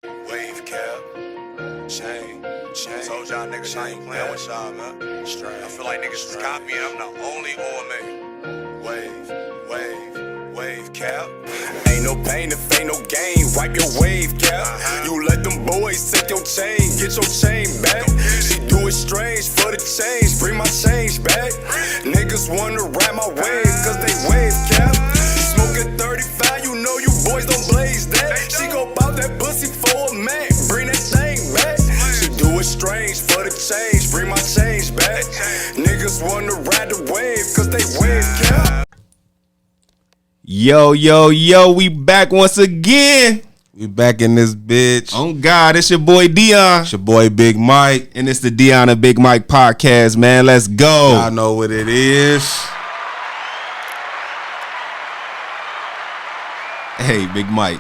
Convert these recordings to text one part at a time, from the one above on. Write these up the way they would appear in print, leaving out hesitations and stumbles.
Wave cap, chain. Told y'all niggas I ain't playing with y'all, man. Straight. I feel like niggas is copying. I'm the only O.M.A. Wave cap. Ain't no pain if ain't no gain. Wipe your wave cap. You let them boys take your chain, get your chain back. She do it strange for the change, bring my change back. Niggas wanna ride my wave, cause they wave cap. Smoking 35, you know you boys don't blaze that. She go pop that pussy for a man, bring that thing back. She do it strange for the change, bring my change back. Niggas wanna ride the wave, cause they wave cap. Yo, we back once again. We back in this bitch. Oh God, it's your boy Dion. It's your boy Big Mike. And it's the Dion and Big Mike podcast, man. Let's go. Y'all know what it is. Hey, Big Mike.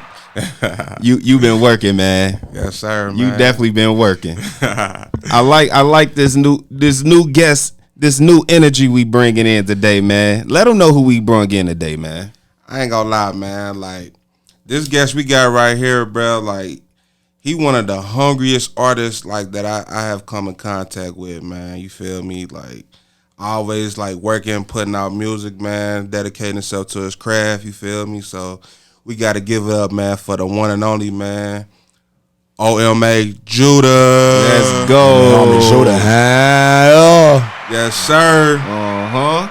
you been working, man. Yes, sir, man. You definitely been working. I like this new guest, this new energy we bringing in today, man. Let them know who we brought in today, man. I ain't gonna lie, man. Like, this guest we got right here, bro, like, he one of the hungriest artists, like, that I have come in contact with, man. You feel me? Like, always, like, working, putting out music, man, dedicating himself to his craft, you feel me? So, we got to give it up, man, for the one and only, man, O.M.A Judah. Let's go. O.M.A Judah. Yes, sir. Uh-huh.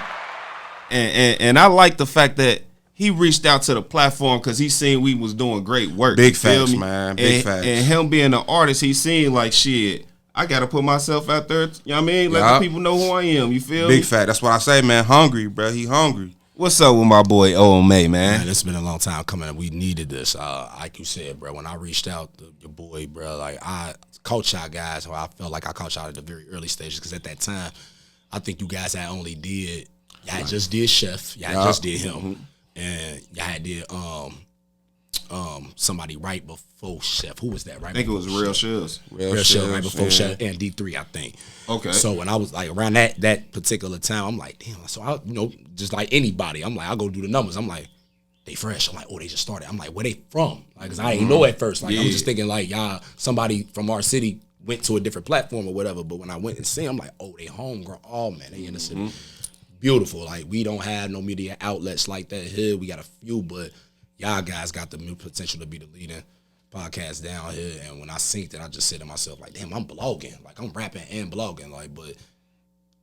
And I like the fact that he reached out to the platform because he seen we was doing great work. Big facts, man. Big facts. And him being an artist, he seen like, shit, I got to put myself out there, you know what I mean? Let the people know who I am, you feel me? Big fact. That's what I say, man. Hungry, bro. He hungry. What's up with my boy O.M.A, man? It's been a long time coming. We needed this. Like you said, bro, when I reached out to your boy, bro, like, I coach y'all guys, or I felt like I coached y'all at the very early stages, because at that time, I think you guys had only did, y'all just did Chef, y'all just did him, and y'all had did somebody right before Chef. Who was that? Right? I think it was Real Shills. Real Chef right before Chef, and D3, I think. Okay. So when I was like around that particular time, I'm like, damn. So I, just like anybody, I'm like, I'll go do the numbers. I'm like, they fresh. I'm like, oh, they just started. I'm like, where they from? Like, cause I didn't know at first. Like, I was just thinking like, y'all, somebody from our city went to a different platform or whatever. But when I went and seen, I'm like, oh, they homegrown. Oh man, they in the city. Beautiful. Like, we don't have no media outlets like that here. We got a few, but y'all guys got the new potential to be the leading podcast down here. And when I synced it, I just said to myself, like, damn, I'm blogging. Like, I'm rapping and blogging. Like, but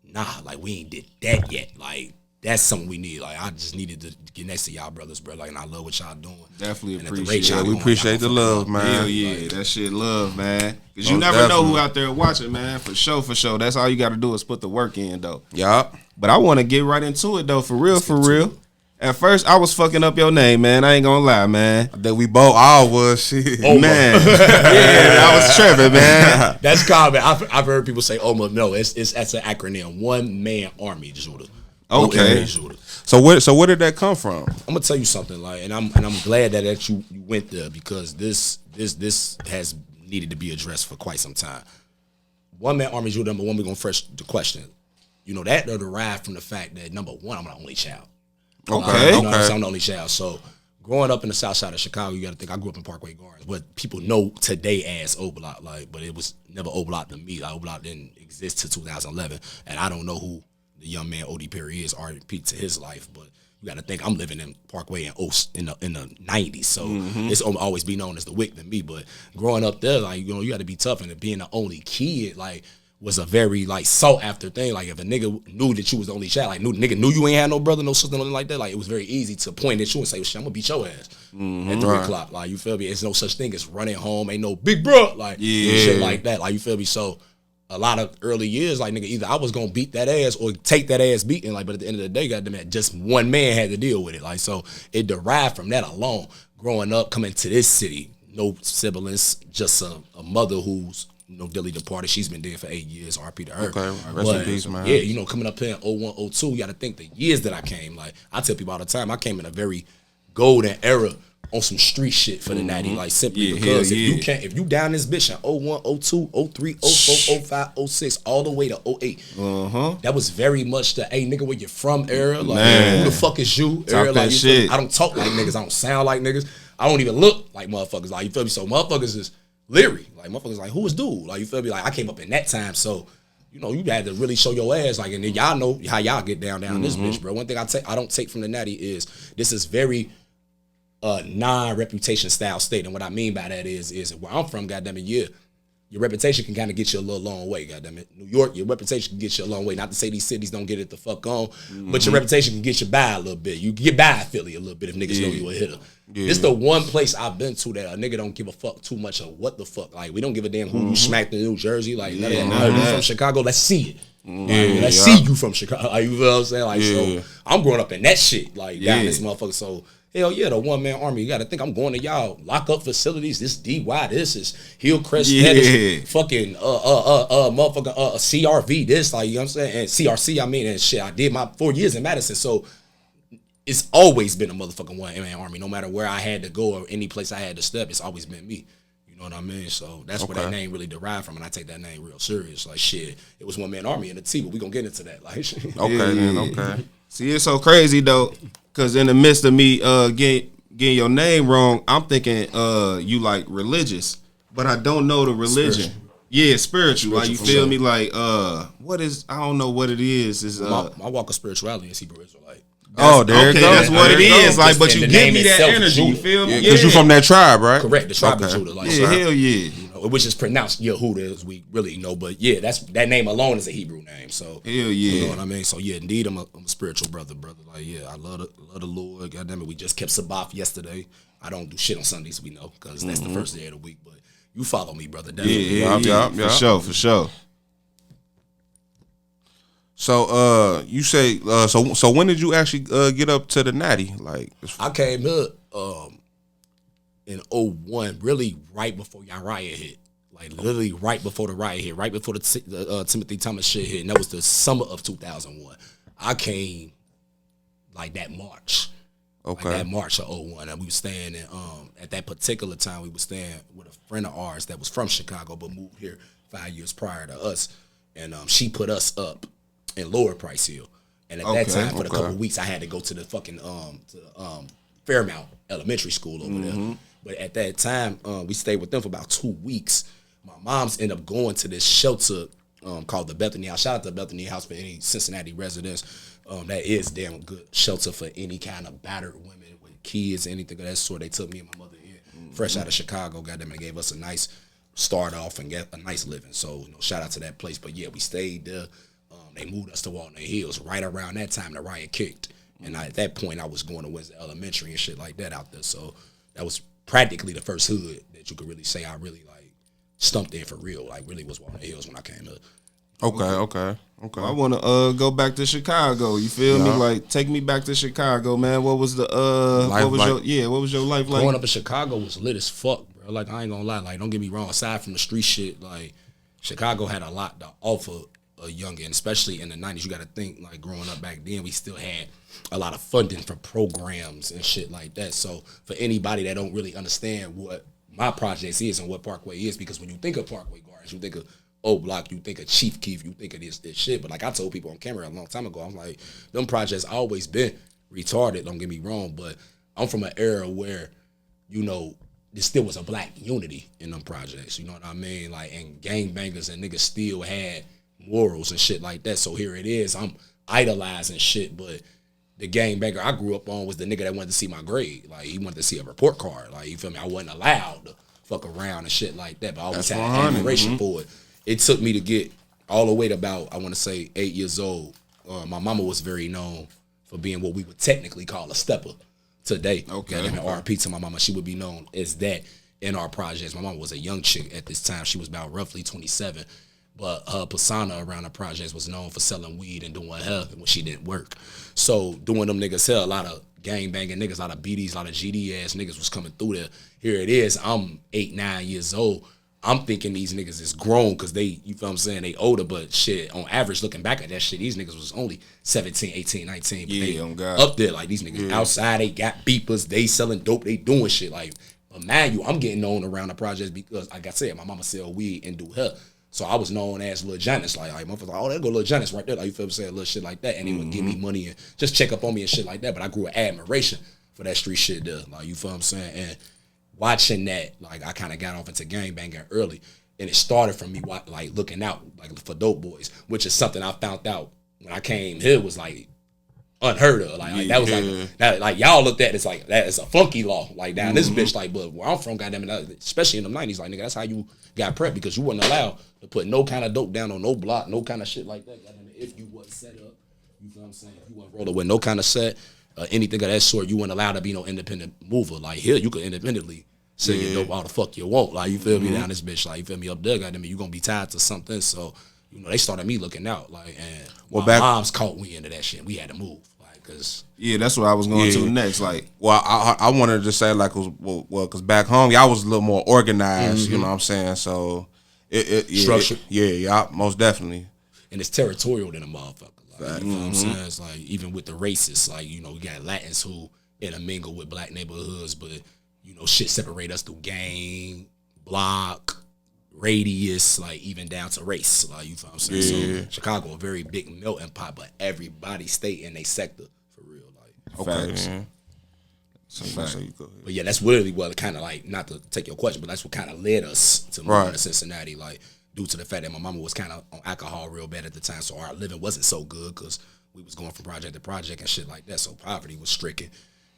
nah, like, we ain't did that yet. Like, that's something we need. Like, I just needed to get next to y'all brothers, bro. Like, and I love what y'all doing. Definitely and appreciate it. We appreciate the love, man. Hell yeah, like, that shit love, man. Because you Oh, never know definitely. who out there watching, man. For sure. That's all you got to do is put the work in, though. Yup. But I want to get right into it, though, for real. At first, I was fucking up your name, man. I ain't gonna lie, man. I think we both all was, shit. Man. Yeah, I was tripping, man. That's common. I've heard people say, O.M.A. No, that's an acronym. One Man Army Judah. Okay. O.M.A Judah. So where did that come from? I'm gonna tell you something, like, and I'm glad that you went there, because this has needed to be addressed for quite some time. One Man Army Judah, number one, we're gonna first the question. That derived from the fact that, number one, I'm the only child. Okay. You know what I'm saying? I'm the only child. So growing up in the south side of Chicago, you gotta think I grew up in Parkway Gardens, what people know today as O-Block, like, but it was never O-Block to me. Like, O-Block didn't exist till 2011, and I don't know who the young man O.D. Perry is, R.I.P. to his life, but you got to think I'm living in Parkway in the 90s, so it's always be known as the Wick to me. But growing up there, like, you got to be tough, and being the only kid, like, was a very, like, sought after thing. Like, if a nigga knew that you was the only child, like, nigga knew you ain't had no brother, no sister, nothing like that, like, it was very easy to point at you and say, well, shit, I'm gonna beat your ass at 3 o'clock. Like, you feel me? There's no such thing as running home, ain't no big bro, like, shit like that. Like, you feel me? So a lot of early years, like, nigga, either I was gonna beat that ass or take that ass beating, like, but at the end of the day, goddamn, just one man had to deal with it. Like, so it derived from that alone. Growing up, coming to this city, no siblings, just a mother who's dearly departed. She's been dead for 8 years. RP to her. Okay, rest in peace, man. Yeah, coming up here in 01, 02, you got to think the years that I came. Like, I tell people all the time, I came in a very golden era on some street shit for the natty, like, simply because if you down this bitch in 01, 02, 03, 04, 05, 06, all the way to 08, that was very much the, hey, nigga, where you from era, like, who the fuck is you era, like, shit. I don't talk like niggas, I don't sound like niggas, I don't even look like motherfuckers, like, you feel me? So motherfuckers is leery. Like motherfuckers like, who is dude? Like you feel me? Like I came up in that time, so you know, you had to really show your ass. Like, and then y'all know how y'all get down this bitch, bro. One thing I don't take from the Natty is this is very non-reputation style state. And what I mean by that is where I'm from, goddamn it, yeah, your reputation can kind of get you a little long way, goddamn it. New York, your reputation can get you a long way. Not to say these cities don't get it the fuck on, but your reputation can get you by a little bit. You can get by Philly a little bit if niggas know you a hitter. Yeah. This the one place I've been to that a nigga don't give a fuck too much of what the fuck. Like, we don't give a damn who you smacked in New Jersey. Like, none of that. Nah, you from Chicago, let's see it. Let's see you from Chicago. Like, you know what I'm saying? Like, so I'm growing up in that shit. Like, down this motherfucker. So, hell yeah, the one-man army. You got to think I'm going to y'all lock-up facilities. This DY, this is Hillcrest, that is fucking motherfucking CRV, this, like, you know what I'm saying? And CRC, I mean, and shit. I did my 4 years in Madison, so it's always been a motherfucking one-man army. No matter where I had to go or any place I had to step, it's always been me. You know what I mean? So that's where that name really derived from, and I take that name real serious. Like, shit, it was one-man army in the T, but we gonna get into that. Like, Okay. See, it's so crazy though, because in the midst of me getting your name wrong, I'm thinking you like religious, but I don't know the religion. Spiritual. Yeah, spiritual. Like, you feel sure. me? Like, what is? I don't know what it is. Is my walk of spirituality is Hebrew Israelite. There okay, you go. that's what it is. Like, but And you the give name me that itself, energy. You Judah. feel me? Because you from that tribe, right? Correct, the tribe of Judah. Like, Yeah, hell yeah. you know, which is pronounced Yehuda, as we really know. But yeah, that name alone is a Hebrew name. So Hell yeah. you know what I mean. So yeah, indeed, I'm a spiritual brother. Like yeah, I love the Lord. Goddamn it, we just kept Sabbath yesterday. I don't do shit on Sundays, we know, because that's the first day of the week. But you follow me, brother. Definitely. Yeah. For sure. So you say so when did you actually get up to the Natty? Like I came here in 01, really right before y'all riot hit. Like literally right before the riot hit, right before the Timothy Thomas shit hit, and that was the summer of 2001. I came like that March. Okay. Like that March of 01. And we were staying in at that particular time we were staying with a friend of ours that was from Chicago but moved here 5 years prior to us. And she put us up in Lower Price Hill. And at that time, for the couple of weeks, I had to go to the fucking Fairmount Elementary School over there. But at that time, we stayed with them for about 2 weeks. My mom's ended up going to this shelter called the Bethany House. Shout out to Bethany House for any Cincinnati residents. That is damn good shelter for any kind of battered women with kids, anything of that sort. They took me and my mother in, fresh out of Chicago. Goddamn, they gave us a nice start off and get a nice living. So, you know, shout out to that place. But yeah, we stayed there. They moved us to Walnut Hills. Right around that time, the riot kicked. And at that point, I was going to Wednesday Elementary and shit like that out there. So that was practically the first hood that you could really say I really, like, stumped in for real. Like, really was Walnut Hills when I came up. Okay. I want to go back to Chicago. You feel me? Like, take me back to Chicago, man. What was the what was your life like? Growing up in Chicago was lit as fuck, bro. Like, I ain't gonna lie. Like, don't get me wrong. Aside from the street shit, like, Chicago had a lot to offer a youngin', especially in the 90s. You got to think, like, growing up back then, we still had a lot of funding for programs and shit like that. So for anybody that don't really understand what my projects is and what Parkway is, because when you think of Parkway Gardens, you think of O Block, you think of Chief Keef, you think of this shit. But like I told people on camera a long time ago, I'm like, them projects always been retarded, don't get me wrong, but I'm from an era where, you know, there still was a black unity in them projects, you know what I mean? Like, and gangbangers and niggas still had morals and shit like that. So here it is, I'm idolizing shit, but the gangbanger I grew up on was the nigga that wanted to see my grade. Like, he wanted to see a report card. Like, you feel me? I wasn't allowed to fuck around and shit like that, but I always had admiration for it. It took me to get all the way to about, I want to say, 8 years old. My mama was very known for being what we would technically call a stepper today. Okay. And RP to my mama, she would be known as that in our projects. My mama was a young chick at this time. She was about roughly 27. But her persona around the projects was known for selling weed and doing hell when she didn't work. So doing them niggas hell, a lot of gang banging niggas, a lot of BDs, a lot of GD ass niggas was coming through there. Here it is, I'm 8, 9 years old. I'm thinking these niggas is grown because they, you feel what I'm saying, they older, but shit, on average, looking back at that shit, these niggas was only 17, 18, 19. Yeah, they on God. up there, like these niggas outside, they got beepers, they selling dope, they doing shit. Like, but mind you, I'm getting known around the projects because, like I said, my mama sell weed and do hell. So I was known as Lil Janice, like motherfuckers like, oh, there go Lil Janice right there, like, you feel what I'm saying, little shit like that, and they would give me money and just check up on me and shit like that. But I grew an admiration for that street shit there, like, you feel what I'm saying. And watching that, like I kind of got off into gangbanging early, and it started from me like looking out like for dope boys, which is something I found out when I came here was like unheard of. Like that was like that, like y'all looked at it as like that is a flunky law. Like down this bitch, like, but where I'm from, goddamn it, especially in the 90s, like nigga, that's how you got prepped because you wasn't allowed to put no kind of dope down on no block, no kind of shit like that. Goddamn it, if you wasn't set up, you feel what I'm saying? If you wasn't rolling with no kind of set, anything of that sort, you weren't allowed to be no independent mover. Like here, you could independently say your dope all the fuck you want. Like you feel me down this bitch, like you feel me up there, goddamn it, you gonna be tied to something. So you know they started me looking out, like, and my mom's caught me into that shit. We had to move. Cause that's what I was going to next. Like, well, I wanted to say like, because back home y'all was a little more organized. You know what I'm saying? So structured. Yeah, most definitely. And it's territorial than a motherfucker. Like, you know what I'm saying? It's like even with the racists, like you know, we got Latins who intermingle with black neighborhoods, but you know, shit separate us through gang, block, radius, like even down to race. Like you know what I'm saying? So Chicago a very big melting pot, but everybody stay in their sector. Okay. But yeah, that's really what kind of like, not to take your question, but that's what kind of led us to moving to Cincinnati, like due to the fact that my mama was kind of on alcohol real bad at the time, so our living wasn't so good because we was going from project to project and shit like that, so poverty was stricken.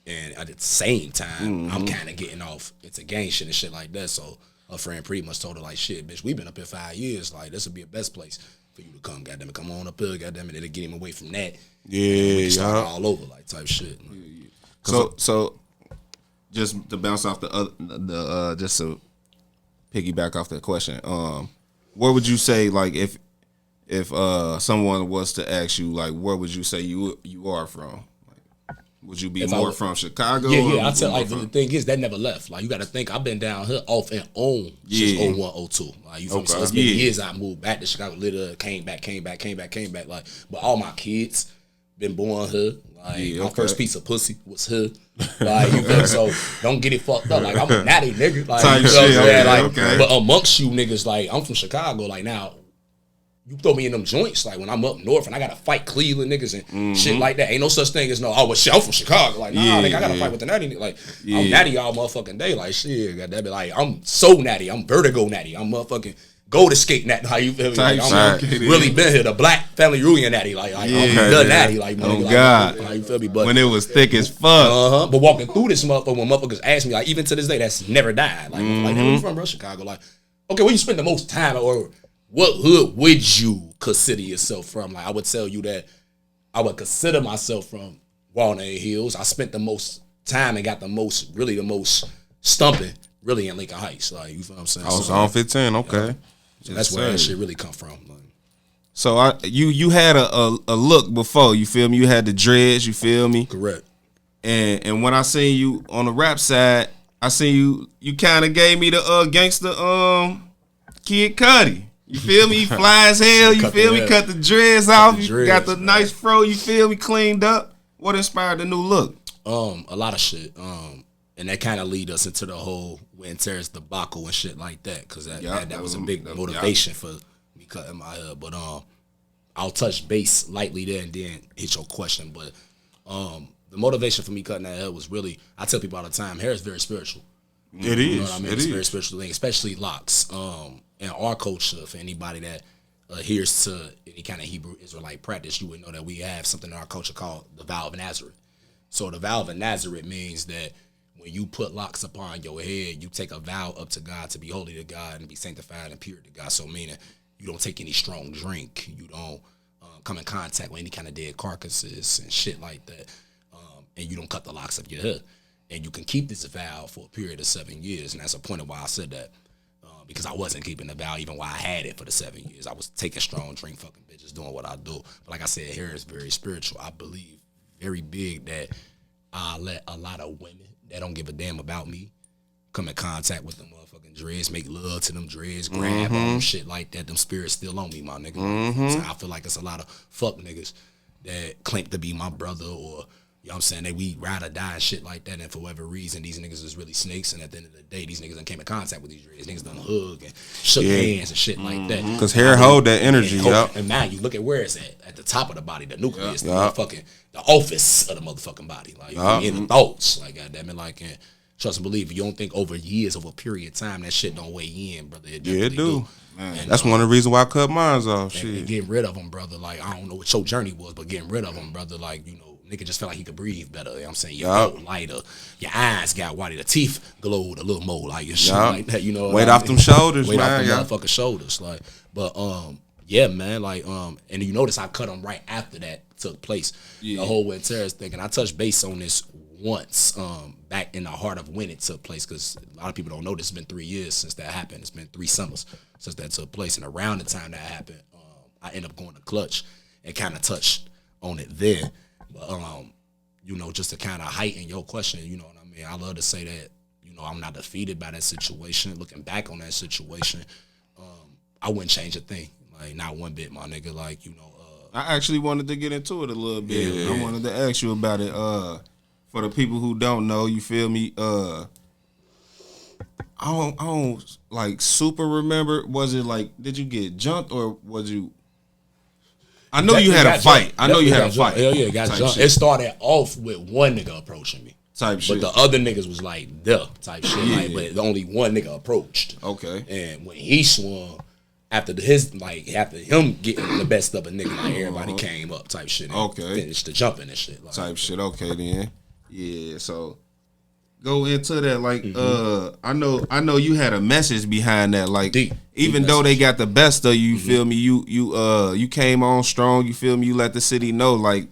And at the same time, I'm kind of getting off into gang shit and shit like that, so a friend pretty much told her like, shit, bitch, we've been up here 5 years, like this would be the best place for you to come, goddamn it, come on up here, goddamn it, it'll get him away from that. Start all over, like type shit. So just to bounce off the just to piggyback off that question, where would you say, like, if someone was to ask you, like, where would you say you are from? Like, would you be more from Chicago? Yeah. I tell like the thing is that never left. Like you got to think I've been down here off and on since 01, 02. Like you feel me? So it's been years I moved back to Chicago, literally came back. Like, but all my kids been born here. Like my first piece of pussy was here. Like you feel me? So don't get it fucked up. Like I'm a natty nigga. Like you know what I'm saying? Like, but amongst you niggas, like I'm from Chicago. Like now, you throw me in them joints. Like when I'm up north and I gotta fight Cleveland niggas and shit like that. Ain't no such thing as well shit, I'm from Chicago. Like nah, nigga, I gotta fight with the natty. Like I'm natty all motherfucking day. Like shit, goddamn it. Like I'm so natty. I'm vertigo natty. I'm motherfucking go to skate natty. How you feel me? Like, I'm really been here. The black family reunion natty. Like I'm the natty. Like God, like, you feel me? But when it was thick as fuck. But walking through this motherfucker, when motherfuckers ask me, like even to this day, that's never died. Like like where you from, bro? Chicago. Like okay, where you spend the most time or what hood would you consider yourself from? Like I would tell you that I would consider myself from Walnut Hills. I spent the most time and got the most stumping really in Lincoln Heights. Like you feel what I'm saying? I was on 15, okay. So that's where that shit really come from. Like, so you had a look before, you feel me? You had the dreads, you feel me? Correct. And when I seen you on the rap side, I seen you kind of gave me the gangster Kid Cudi. You feel me? He fly as hell. You feel me? Cut the dreads off. You got the nice fro. You feel me? Cleaned up. What inspired the new look? A lot of shit. And that kind of lead us into the whole Win Terrace debacle and shit like that, because that was a big motivation for me cutting my hair. But I'll touch base lightly there and then hit your question. But the motivation for me cutting that hair was really, I tell people all the time, hair is very spiritual. It is. You know what I mean? It's a very spiritual thing, especially locks. In our culture, for anybody that adheres to any kind of Hebrew Israelite practice, you would know that we have something in our culture called the vow of Nazareth. So the vow of Nazareth means that when you put locks upon your head, you take a vow up to God to be holy to God and be sanctified and pure to God. So meaning you don't take any strong drink, you don't come in contact with any kind of dead carcasses and shit like that, and you don't cut the locks of your hair. And you can keep this vow for a period of 7 years, and that's a point of why I said that. Because I wasn't keeping the vow even while I had it for the 7 years. I was taking strong drink, fucking bitches, doing what I do. But like I said, hair is very spiritual. I believe very big that I let a lot of women that don't give a damn about me come in contact with them motherfucking dreads, make love to them dreads, grab on them, shit like that. Them spirits still on me, my nigga. So I feel like it's a lot of fuck niggas that claim to be my brother, or you know what I'm saying, that we ride or die and shit like that, and for whatever reason these niggas is really snakes, and at the end of the day these niggas done came in contact with these dreads. Niggas done hug and shook hands and shit like that. Because hair hold that energy, and now you look at where it's at the top of the body, the nucleus, the motherfucking, the office of the motherfucking body, like in the thoughts, like goddamn it, like, and trust and believe. You don't think over years, over a period of time, that shit don't weigh in, brother. It Yeah, it definitely do. And, That's one of the reasons why I cut mine off. and Shit. getting rid of them, brother. Like, I don't know what your journey was, but getting rid of them, brother, like, you know, nigga just felt like he could breathe better. You know what I'm saying? You felt lighter. Your eyes got whiter. The teeth glowed a little more, like, your shit like that, you know. Weight off them shoulders, Weight man. off them motherfucking shoulders. Like, but, yeah, man, like, and you notice I cut them right after that took place. The whole Wet Terrorist thing. And I touched base on this once, back in the heart of when it took place, because a lot of people don't know this has been 3 years since that happened. It's been 3 summers since that took place. And around the time that happened, I ended up going to Clutch and kind of touched on it then. But, you know, just to kind of heighten your question, you know what I mean? I love to say that, you know, I'm not defeated by that situation. Looking back on that situation, I wouldn't change a thing. Like, not one bit, my nigga. Like, you know. I actually wanted to get into it a little bit. I wanted to ask you about it. For the people who don't know, you feel me? I don't like super remember. Was it like, did you get jumped or was you? I know you had a fight. I know you had a fight. Hell yeah, got jumped. It started off with one nigga approaching me. Type shit. But the other niggas was like, type shit. Like, but only one nigga approached. Okay. And when he swung, after him getting the best of a nigga, like everybody came up type shit. And finished the jumping and shit. Like, type shit. Okay then. Yeah. So go into that. Like, I know you had a message behind that. Like, even though they got the best of you, feel me? You came on strong. You feel me? You let the city know, like,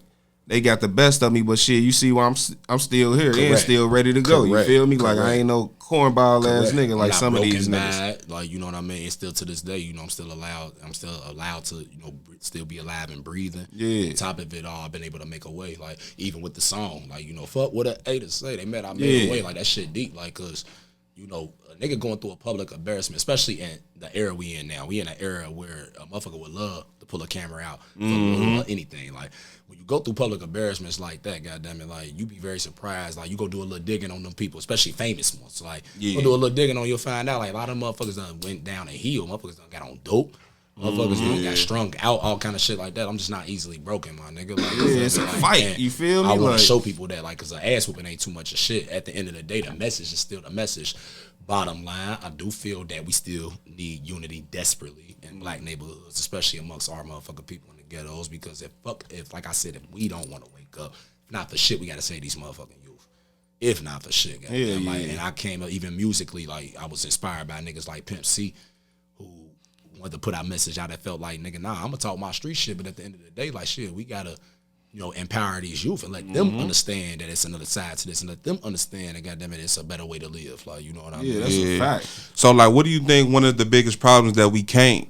they got the best of me, but shit, you see why I'm still here and still ready to go. You feel me? Like, I ain't no cornball ass nigga like some of these niggas. Like, you know what I mean? And still to this day, you know, I'm still allowed to, you know, still be alive and breathing. Yeah. On top of it all, I've been able to make a way. Like, even with the song, like, you know, fuck what a haters say. They made I made a way. Like, that shit deep. Like, cause, you know, a nigga going through a public embarrassment, especially in the era we in now. We in an era where a motherfucker would love to pull a camera out for anything. Like, when you go through public embarrassments like that, goddamn it, like, you be very surprised. Like, you go do a little digging on them people, especially famous ones. Like, you go do a little digging on, you'll find out, like, a lot of motherfuckers done went down a hill. Motherfuckers done got on dope. Motherfuckers done got strung out, all kind of shit like that. I'm just not easily broken, my nigga. Like, it's a fight. You feel me? I want Like, to show people that, like, because an ass whooping ain't too much of shit. At the end of the day, the message is still the message. Bottom line, I do feel that we still need unity desperately in black neighborhoods, especially amongst our motherfucking people in the ghettos. Because if like I said, if we don't want to wake up, if not for shit, we got to say these motherfucking youth. If not for shit, like, and I came up even musically, like, I was inspired by niggas like Pimp C, who wanted to put our message out that felt like, nigga, nah, I'm gonna talk my street shit, but at the end of the day, like, shit, we gotta, you know, empower these youth and let them understand that it's another side to this, and let them understand that, goddamn it, it's a better way to live. Like, you know what I mean? yeah, that's a fact. So, like, what do you think one of the biggest problems that we can't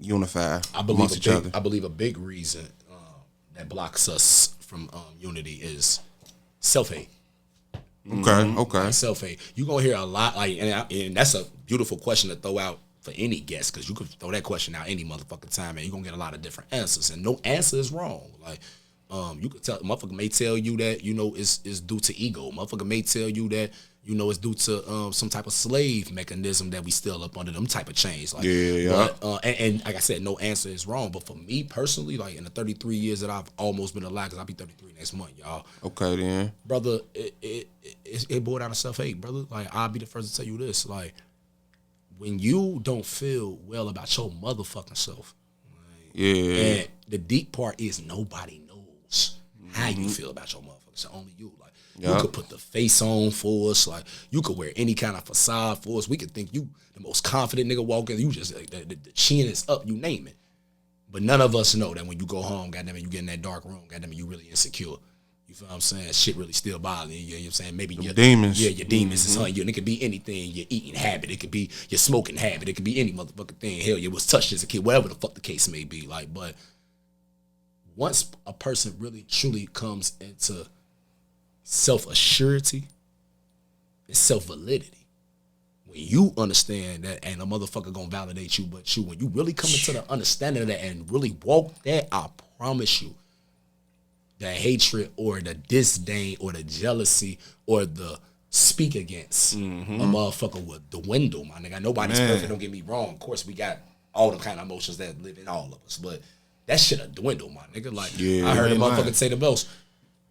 unify amongst each other? I believe a big reason that blocks us from unity is self-hate. Okay. Self-hate. You're going to hear a lot, like, and that's a beautiful question to throw out for any guest, because you could throw that question out any motherfucking time and you're going to get a lot of different answers, and no answer is wrong. Like, you could tell, motherfucker may tell you that, you know, it's due to ego. Motherfucker may tell you that, you know, it's due to some type of slave mechanism that we still up under, them type of chains. Like, But, and like I said, no answer is wrong. But for me personally, like, in the 33 years that I've almost been alive, because I'll be 33 next month, y'all. Okay, then. Brother, it boiled down to self-hate, brother. Like, I'll be the first to tell you this. Like, when you don't feel well about your motherfucking self, and the deep part is nobody knows how you feel about your motherfucker. It's only you. Like, you could put the face on for us. Like, you could wear any kind of facade for us. We could think you the most confident nigga walking. You just, like, the chin is up, you name it. But none of us know that when you go home, goddamn it, you get in that dark room, goddamn it, you really insecure. You feel what I'm saying? Shit really still bothering you. You know what I'm saying? Maybe your demons. Yeah, your demons is on you. And it could be anything. Your eating habit. It could be your smoking habit. It could be any motherfucking thing. Hell, you was touched as a kid. Whatever the fuck the case may be. Like, but once a person really truly comes into self-assurity and self-validity, when you understand that, and a motherfucker gonna validate you, but you, when you really come into the understanding of that and really walk that, I promise you, the hatred or the disdain or the jealousy or the speak against a motherfucker would dwindle, my nigga. Nobody's perfect, don't get me wrong. Of course, we got all the kind of emotions that live in all of us, but that shit a dwindle, my nigga. Like, I heard a motherfucker say the most,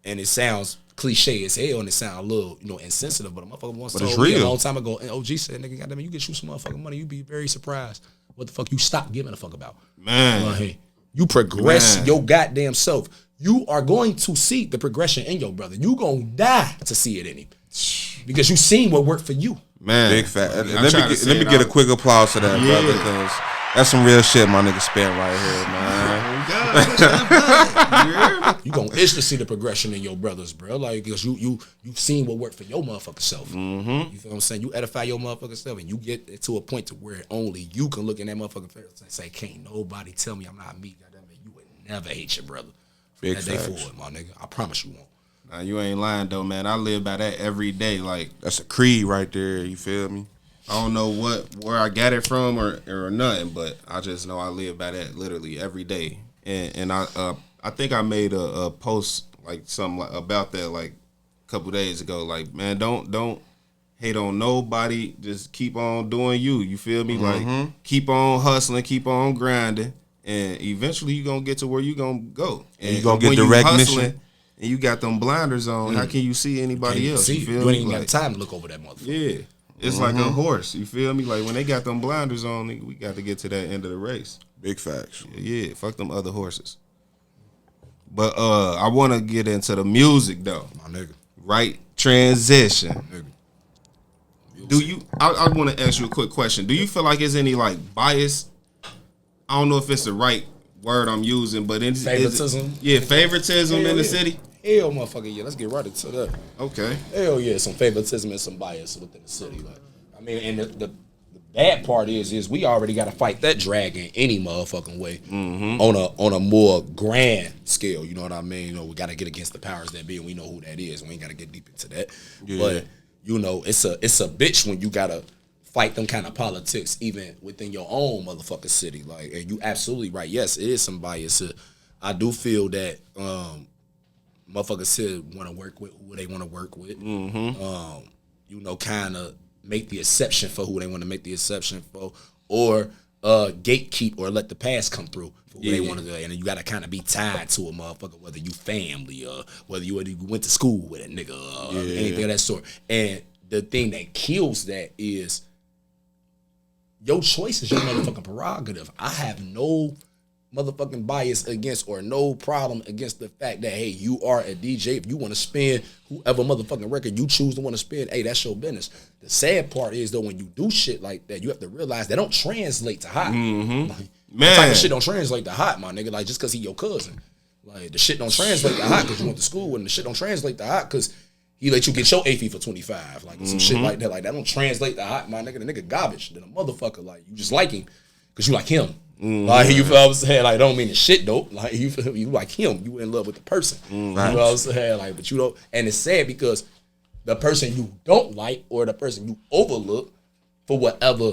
and it sounds cliche as hell and it sound a little, insensitive, but a motherfucker once But it's told me a real. long time ago, and OG said, nigga, goddamn it, you get you some motherfucking money, you be very surprised what the fuck you stop giving a fuck about. Man. Like, you progress Man. your goddamn self. You are going to see the progression in your brother. You gonna die to see it in him. Because you seen what worked for you. Man. Big fat. I Let try to me say let me it get a out. quick applause to that, brother, because that's some real shit my nigga spent right here, man. You gonna itch to see the progression in your brothers, bro. Like, cause you've seen what worked for your motherfucking self. Mm-hmm. You feel what I'm saying? You edify your motherfucking self, and you get to a point to where only you can look in that motherfucking face and say, "Can't nobody tell me I'm not me." Goddamn it, you would never hate your brother. Big That day facts. forward, my nigga. I promise you won't. Nah, you ain't lying though, man. I live by that every day. Like, That's a creed right there. You feel me? I don't know where I got it from or nothing, but I just know I live by that literally every day. And I think I made a post like something about that like a couple days ago. Like, man, don't hate on nobody. Just keep on doing you. You feel me? Like, keep on hustling, keep on grinding, and eventually you gonna get to where you gonna go. And you gonna get when the you recognition. hustling and you got them blinders on, how can you see anybody else? See, You feel you me? ain't even Like, got time to look over that motherfucker. yeah. It's like a horse, you feel me? Like when they got them blinders on, nigga, we got to get to that end of the race. Big facts. Yeah, fuck them other horses. But I want to get into the music though. My nigga. Right transition. Nigga. Do you? I want to ask you a quick question. Do you feel like there's any like bias? I don't know if it's the right word I'm using, but Favoritism? Yeah, favoritism Hell in the yeah. city. Hell, motherfucker, yeah. Let's get right into that. Okay. Hell yeah, some favoritism and some bias within the city. Like, I mean, and the bad part is we already got to fight that dragon any motherfucking way on a more grand scale. You know what I mean? We got to get against the powers that be, and we know who that is. We ain't got to get deep into that. Yeah. But it's a bitch when you gotta fight them kind of politics even within your own motherfucking city. Like, and you absolutely right. Yes, it is some bias. I do feel that motherfuckers here want to work with who they want to work with. Kind of make the exception for who they want to make the exception for, or gatekeep or let the past come through for who they want to do. And you got to kind of be tied to a motherfucker, whether you family or whether you went to school with a nigga or anything of that sort. And the thing that kills that is your choice is your motherfucking prerogative. I have no motherfucking bias against or no problem against the fact that, hey, you are a DJ. If you want to spin whoever motherfucking record you choose to want to spin, hey, that's your business. The sad part is, though, when you do shit like that, you have to realize they don't translate to hot. Like, that type of shit don't translate to hot, my nigga. Like, just because he your cousin. Like, the shit don't translate to hot because you went to school with him. The shit don't translate to hot because he let you get your AFI for 25. Like, some shit like that. Like, that don't translate to hot, my nigga. The nigga garbage. Then a motherfucker, like, you just like him because you like him. Like, you feel what I'm saying? Like, don't mean the shit dope. Like, you like him. You in love with the person. You know what I'm saying? Like, but you don't. And it's sad because the person you don't like or the person you overlook for whatever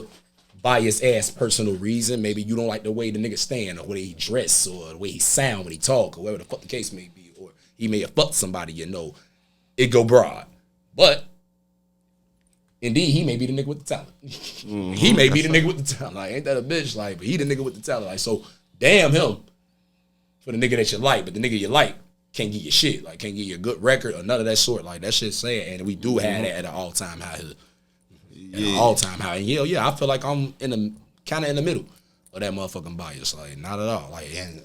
biased ass personal reason, maybe you don't like the way the nigga stand or the way he dress or the way he sound when he talk or whatever the fuck the case may be, or he may have fucked somebody, it go broad. But indeed, he may be the nigga with the talent. He may be the nigga with the talent. Like, ain't that a bitch? Like, but he the nigga with the talent. Like, so damn him for the nigga that you like, but the nigga you like can't give you shit. Like, can't give you a good record or none of that sort. Like, that shit's sad. And we do have that at an all-time high here. At an all-time high. And yeah, I feel like I'm kind of in the middle of that motherfucking bias. Like, not at all. Like, and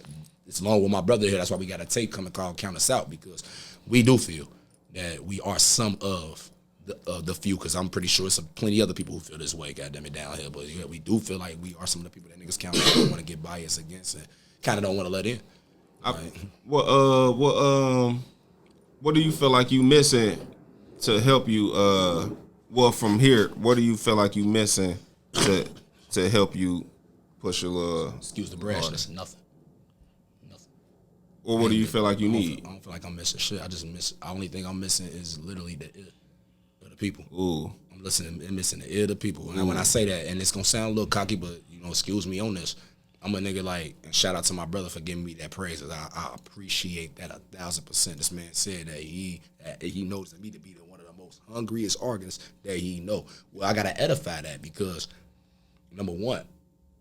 it's along with my brother here. That's why we got a tape coming called Count Us Out, because we do feel that we are some of the few, because I'm pretty sure it's plenty other people who feel this way, goddamn it, down here. But yeah, we do feel like we are some of the people that niggas count out and want to get biased against and kind of don't want to let in. What do you feel like you missing to help you? From here, what do you feel like you missing to help you push your little? Excuse the brashness, nothing. Or what do you feel like you need? I don't feel like I'm missing shit. The only thing I'm missing is literally the ear of the people. Ooh. I'm listening and missing the ear of the people. And when I say that, and it's gonna sound a little cocky, but excuse me on this, I'm a nigga like, and shout out to my brother for giving me that praise. I appreciate that 1,000%. This man said that he knows me to be one of the most hungriest artists that he know. Well, I gotta edify that because, number one,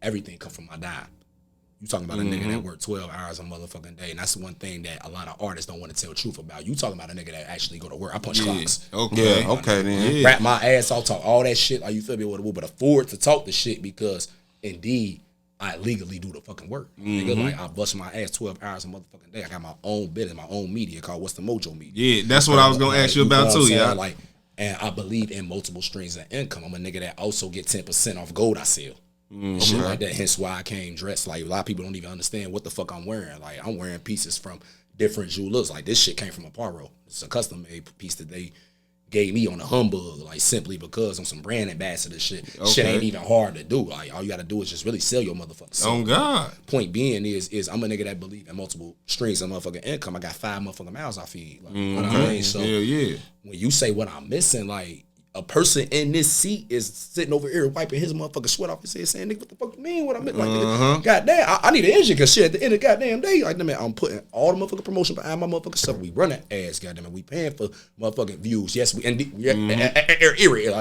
everything come from my dime. You talking about a nigga that worked 12 hours a motherfucking day, and that's the one thing that a lot of artists don't want to tell the truth about. You talking about a nigga that actually go to work. I punch clocks. Okay. Yeah, okay then. Yeah. Rap my ass off, talk all that shit. Like, you feel me? But afford to talk the shit because indeed I legally do the fucking work. Nigga, like I bust my ass 12 hours a motherfucking day. I got my own business, my own media called What's the Mojo Media. Yeah, that's what I was gonna ask you about too. Yeah, like, and I believe in multiple streams of income. I'm a nigga that also get 10% off gold I sell. Shit like that. Hence why I came dressed. Like, a lot of people don't even understand what the fuck I'm wearing. Like, I'm wearing pieces from different jewelers. Like, this shit came from a Paro. It's a custom made piece that they gave me on a humbug, like, simply because on some brand ambassador shit. Shit ain't even hard to do. Like, all you gotta do is just really sell your motherfucker. Oh God. Point being is I'm a nigga that believe in multiple streams of motherfucking income. I got 5 motherfucking mouths I feed. Like, you know what I mean? So Yeah. when you say what I'm missing, like, a person in this seat is sitting over here wiping his motherfucking sweat off his head saying, nigga, what the fuck you mean? What I meant? Like, nigga, goddamn, I need an engine because shit, at the end of the goddamn day, like, man, I'm putting all the motherfucking promotion behind my motherfucking stuff. We run that ass, goddamn it. We paying for motherfucking views. Yes, like,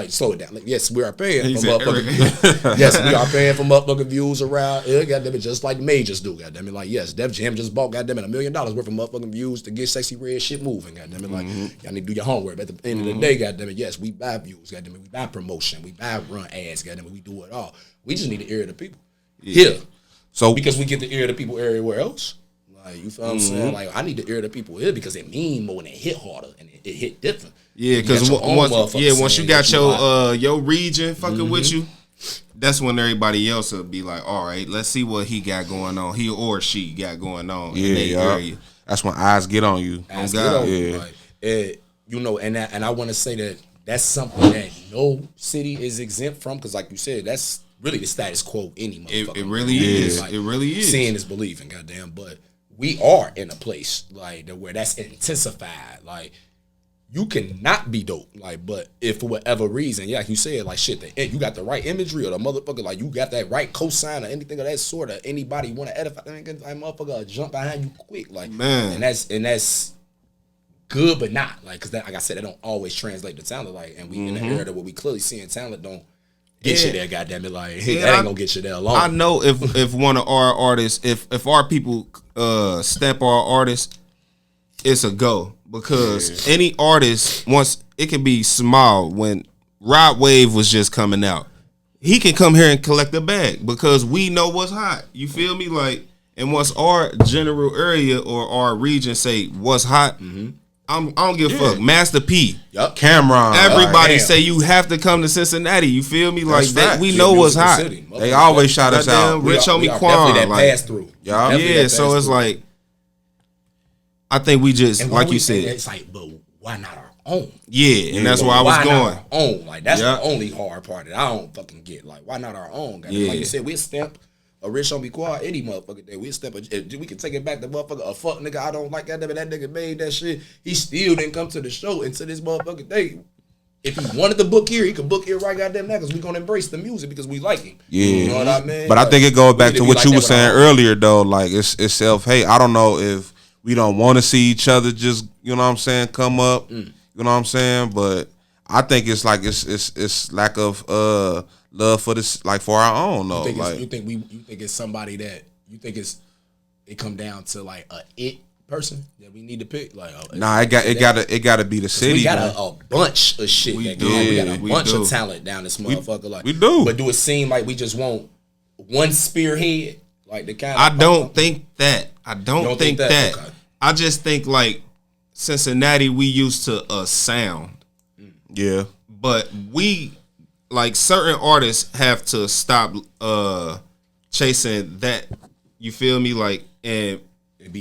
slow it down. Like, yes, we are paying for motherfucking views. Yes, we are paying for motherfucking views around here, goddamn it, just like the majors do, goddamn it. Like, yes, Def Jam just bought, goddamn it, $1 million worth of motherfucking views to get Sexy Red shit moving, goddamn it. Like, y'all need to do your homework. But at the end of the day, goddamn it, yes, we buy views, goddamn it. We buy promotion, we buy run ads, goddamn it, we do it all. We just need the ear of the people here. So because we get the ear of the people everywhere else. Like, you feel what I'm saying? Like, I need the ear of the people here because it mean more and it hit harder and it hit different. Yeah, because once you got your region fucking with you, that's when everybody else will be like, all right, let's see what he got going on. He or she got going on in their area. That's when eyes get on you. Eyes get on you. Like, you know, and I want to say that that's something that no city is exempt from, because like you said, that's really the status quo any motherfucker. It really is. Like, it really is. Seeing is believing, goddamn. But we are in a place like where that's intensified. Like, you cannot be dope. Like, but if for whatever reason, yeah, like you said, like shit, you got the right imagery or the motherfucker, like you got that right cosign or anything of that sort, or anybody want to edify, that motherfucker will jump behind you quick. Like, man, and that's good, but not like, because like I said, that don't always translate to talent. Like, and we in the era where we clearly seeing talent don't get you there. Goddamn it, like that ain't gonna get you there alone. I know if one of our artists, if our people step our artists, it's a go, because any artist, once it can be small. When Rod Wave was just coming out, he can come here and collect a bag because we know what's hot. You feel me? Like, and once our general area or our region say what's hot. I don't give a fuck. Master P, Cameron, everybody say you have to come to Cincinnati. You feel me? Like that, we know what's hot. They always shout us out. Rich homie Quan, that like, pass through. Yeah, so it's like, I think we just, like you said, it's like, but why not our own? Yeah, and that's where I was why going. Not our own, like that's the only hard part that I don't fucking get. Like, why not our own? Like you said, we stamp a rich homie Quad any motherfucker day. We step we can take it back to motherfucker a fuck nigga I don't like that nigga made that shit. He still didn't come to the show and to this motherfucker day. If he wanted to book here, he could book here right goddamn now, because we gonna embrace the music because we like him. Yeah, you know what I mean. But I think it goes back to what you were saying earlier though. Like it's self-hate. I don't know if we don't want to see each other just, you know what I'm saying, come up. You know what I'm saying? But I think it's like it's lack of love for this, like for our own though. You think it's somebody that you think it come down to like a person that we need to pick? Like, nah, it gotta be the city. We got a bunch of shit. We got a bunch of talent down this motherfucker. Like, we do. But do it seem like we just want one spearhead? Like the kind. I don't think that. I don't think that. Okay. I just think like Cincinnati, we used to a sound. Yeah. But we, like, certain artists have to stop chasing that. You feel me? Like, and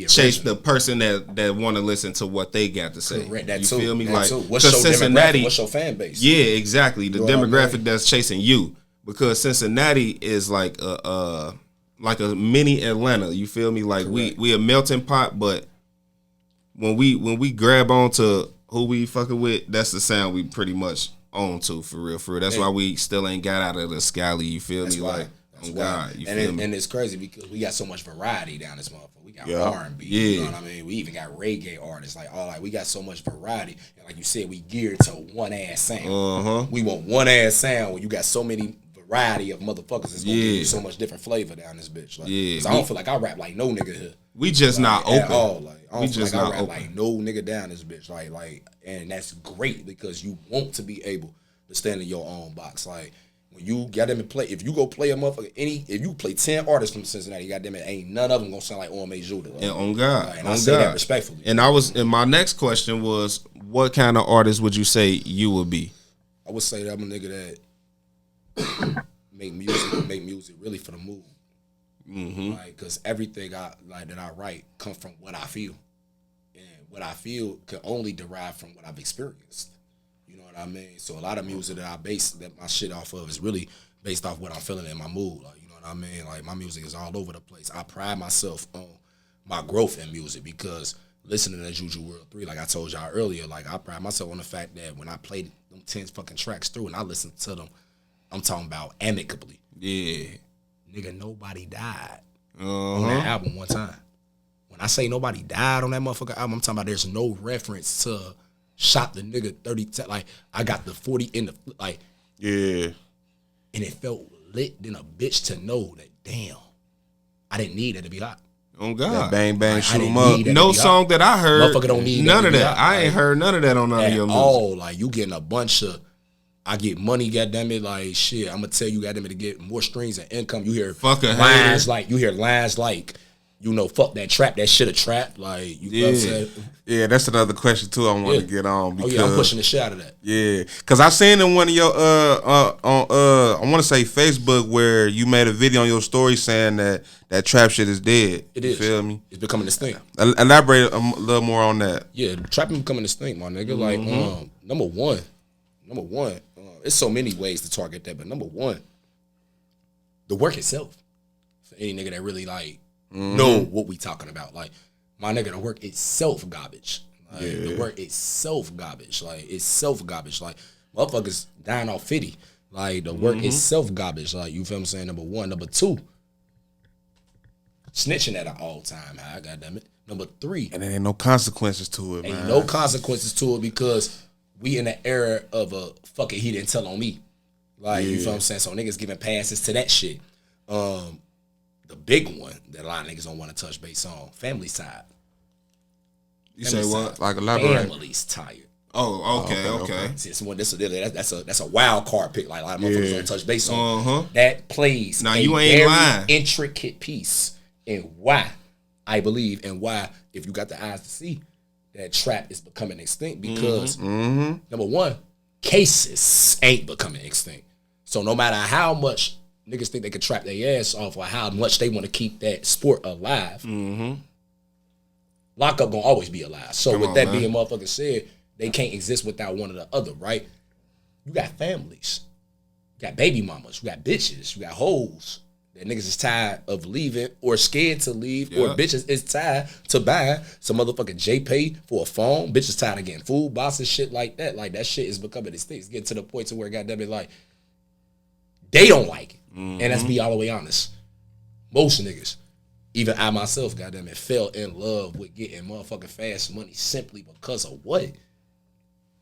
chase the person that want to listen to what they got to say. Correct. That you too. feel me? That like, too. What's your Cincinnati, what's your fan base? Yeah, exactly. The demographic I mean? that's chasing you, because Cincinnati is like a mini Atlanta. You feel me? Like, we a melting pot, but when we grab onto who we fucking with, that's the sound we pretty much own to, for real. That's why we still ain't got out of the scally. You feel me? Why. Like, that's God, you feel me? And it's crazy because we got so much variety down this motherfucker. We got R&B, you know what I mean? We even got reggae artists. Like, we got so much variety. And like you said, we geared to one ass sound. We want one ass sound when you got so many variety of motherfuckers is gonna give you so much different flavor down this bitch. Like, cause I don't feel like I rap like no nigga here. We just not open. At all. Like, I don't feel like I rap open. like no nigga down this bitch. Like, and that's great because you want to be able to stand in your own box. Like, when you got them and play, if you go play a motherfucker, if you play 10 artists from Cincinnati, goddamn it, ain't none of them gonna sound like O.M.A Judah. Like, And on God, and I say that respectfully. And my next question was, what kind of artist would you say you would be? I would say that I'm a nigga that make music really for the mood. Like, cause everything that I write come from what I feel, and what I feel can only derive from what I've experienced. You know what I mean? So a lot of music that I base my shit off of is really based off what I'm feeling in my mood. Like, you know what I mean? Like, my music is all over the place. I pride myself on my growth in music because listening to Juju World 3, like I told y'all earlier, like I pride myself on the fact that when I played them 10 fucking tracks through and I listened to them, I'm talking about amicably. Yeah. Nigga, nobody died on that album one time. When I say nobody died on that motherfucker album, I'm talking about there's no reference to shot the nigga 30, like I got the 40 in the, like. Yeah. And it felt lit than a bitch to know that, damn, I didn't need it to be hot. On God. That bang bang I shoot 'em didn't up. need that No to be song hot. that I heard. Motherfucker don't need none that of to be that. hot. I ain't heard none of that on none of At your music. all. Like, you getting a bunch of, I get money, goddammit, like, shit, I'm gonna tell you, goddammit, to get more streams and income. You hear Fuck a lines hater. like, you hear lines like, you know, fuck that trap, that shit a trap. Like, you know what I'm saying? Yeah, that's another question too I want to get on. Because, I'm pushing the shit out of that. Yeah, because I seen in one of your I want to say Facebook where you made a video on your story saying that trap shit is dead. It you is. feel me? It's becoming this thing. Elaborate a little more on that. Yeah, trapping becoming this thing, my nigga. Like, number one, it's so many ways to target that, but number one, the work itself. For any nigga that really like know what we talking about, like, my nigga, the work itself garbage. Like, the work itself garbage. Like, it's self garbage. Like, motherfuckers dying off 50. Like, the work itself garbage. Like, you feel what I'm saying? Number one. Number two, snitching at an all-time high, goddammit. Number three, And there ain't no consequences to it, ain't man. no consequences to it because we in the era of a fuck it, he didn't tell on me. Like, you feel what I'm saying? So niggas giving passes to that shit. The big one that a lot of niggas don't want to touch base on, family side. You say what? Like elaborate. Family's tired. Oh, okay. See, that's a wild card pick. Like, a lot of motherfuckers don't touch base on. That plays Now, a you ain't very lying. intricate piece in why I believe and why, if you got the eyes to see, that trap is becoming extinct because number one, cases ain't becoming extinct. So no matter how much niggas think they can trap their ass off or how much they want to keep that sport alive, lockup gonna always be alive. So with that being motherfucker said, they can't exist without one or the other, right? You got families. You got baby mamas. You got bitches. You got hoes. That niggas is tired of leaving or scared to leave or bitches is tired to buy some motherfucking JPay for a phone. Bitches tired of getting food boxes, shit like that. Like, that shit is becoming this thing. It's getting to the point to where, goddamn it, like, they don't like it. And let's be all the way honest. Most niggas, even I myself, goddamn it, fell in love with getting motherfucking fast money simply because of what?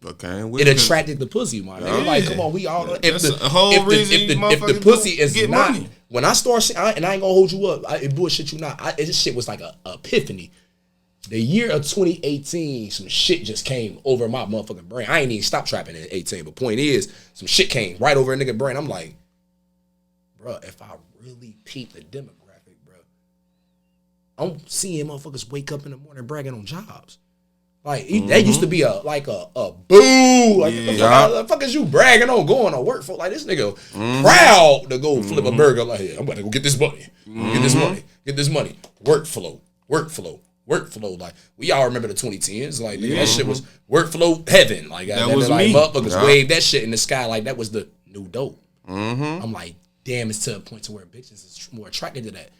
Okay, It attracted the pussy, my nigga. Like, come on, we all. That's the whole reason if the motherfuckers pussy is get not, money. when I start, and I ain't gonna hold you up, it bullshit you not. This shit was like a epiphany. The year of 2018, some shit just came over my motherfucking brain. I ain't even stopped trapping in 18, but point is, some shit came right over a nigga brain. I'm like, bro, if I really peep the demographic, bro, I'm seeing motherfuckers wake up in the morning bragging on jobs. Like, that used to be a boo. Like, the fuck is you bragging on going to work for? Like, this nigga proud to go flip a burger. Like, yeah, I'm about to go get this money. Get this money. Workflow. Like, we all remember the 2010s. Like, nigga, that shit was workflow heaven. Like, that was like, me. motherfuckers waved that shit in the sky like that was the new dope. I'm like, damn, it's to a point to where bitches is more attracted to that.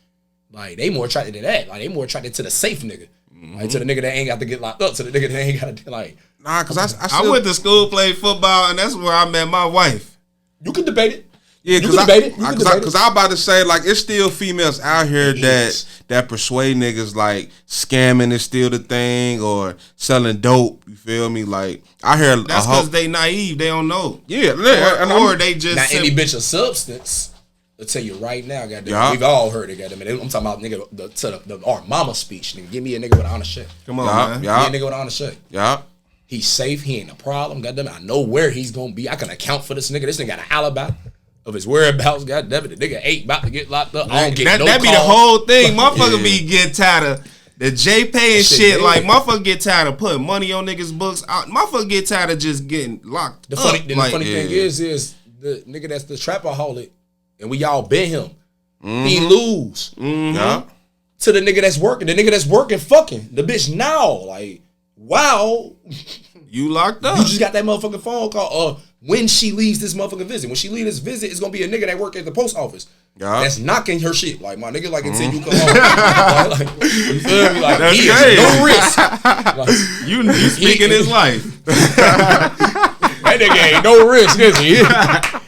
Like, they more attracted to that. Like, they more attracted to the safe nigga. Like, to the nigga that ain't got to get locked up. To the nigga that ain't got to, like. Nah, because I went to school, played football, and that's where I met my wife. You can debate it. Yeah, You can debate it. because I'm about to say, like, it's still females out here that persuade niggas like scamming is still the thing or selling dope. You feel me? Like, I hear That's because they naive. They don't know. Yeah, Or they just Not any bitch of substance. I'll tell you right now, goddamn. Yeah. We've all heard it, goddamn. I'm talking about nigga our mama speech. Nigga, give me a nigga with an honest shit. Come on, man. Yeah. Give me a nigga with an honest shit. Yeah. He's safe. He ain't a problem. Goddamn it. I know where he's gonna be. I can account for this nigga. This nigga got an alibi of his whereabouts. Goddamn it. The nigga ain't about to get locked up. I don't get that be the whole thing. Motherfucker be getting tired of the JPay and shit. Like, motherfucker get tired of putting money on niggas' books. Motherfucker get tired of just getting locked The up. funny thing is the nigga that's the trapaholic, and we all bet him. He lose Yeah. to the nigga that's working. The nigga that's working fucking the bitch now. Like, wow. You locked up. You just got that motherfucking phone call. When she leaves this motherfucking visit. When she leaves this visit, it's gonna be a nigga that work at the post office. Yeah. That's knocking her shit. Like, my nigga, like, until you come home. Like, you feel me? Like, That's he is crazy. no risk. Like, You speaking his life. that nigga ain't no risk, is he?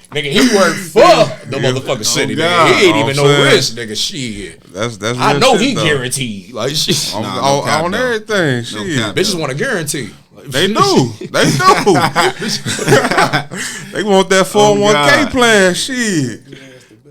Nigga, he worked for the motherfucking city. God. Nigga. He ain't even no saying. risk, nigga. Shit. That's I real know shit, he though. guaranteed. Like, shit. On, Nah, no cap, on though. everything. Shit. cap. Bitches want to guarantee. Like, They do. They do. They want that 401k God. plan. Shit.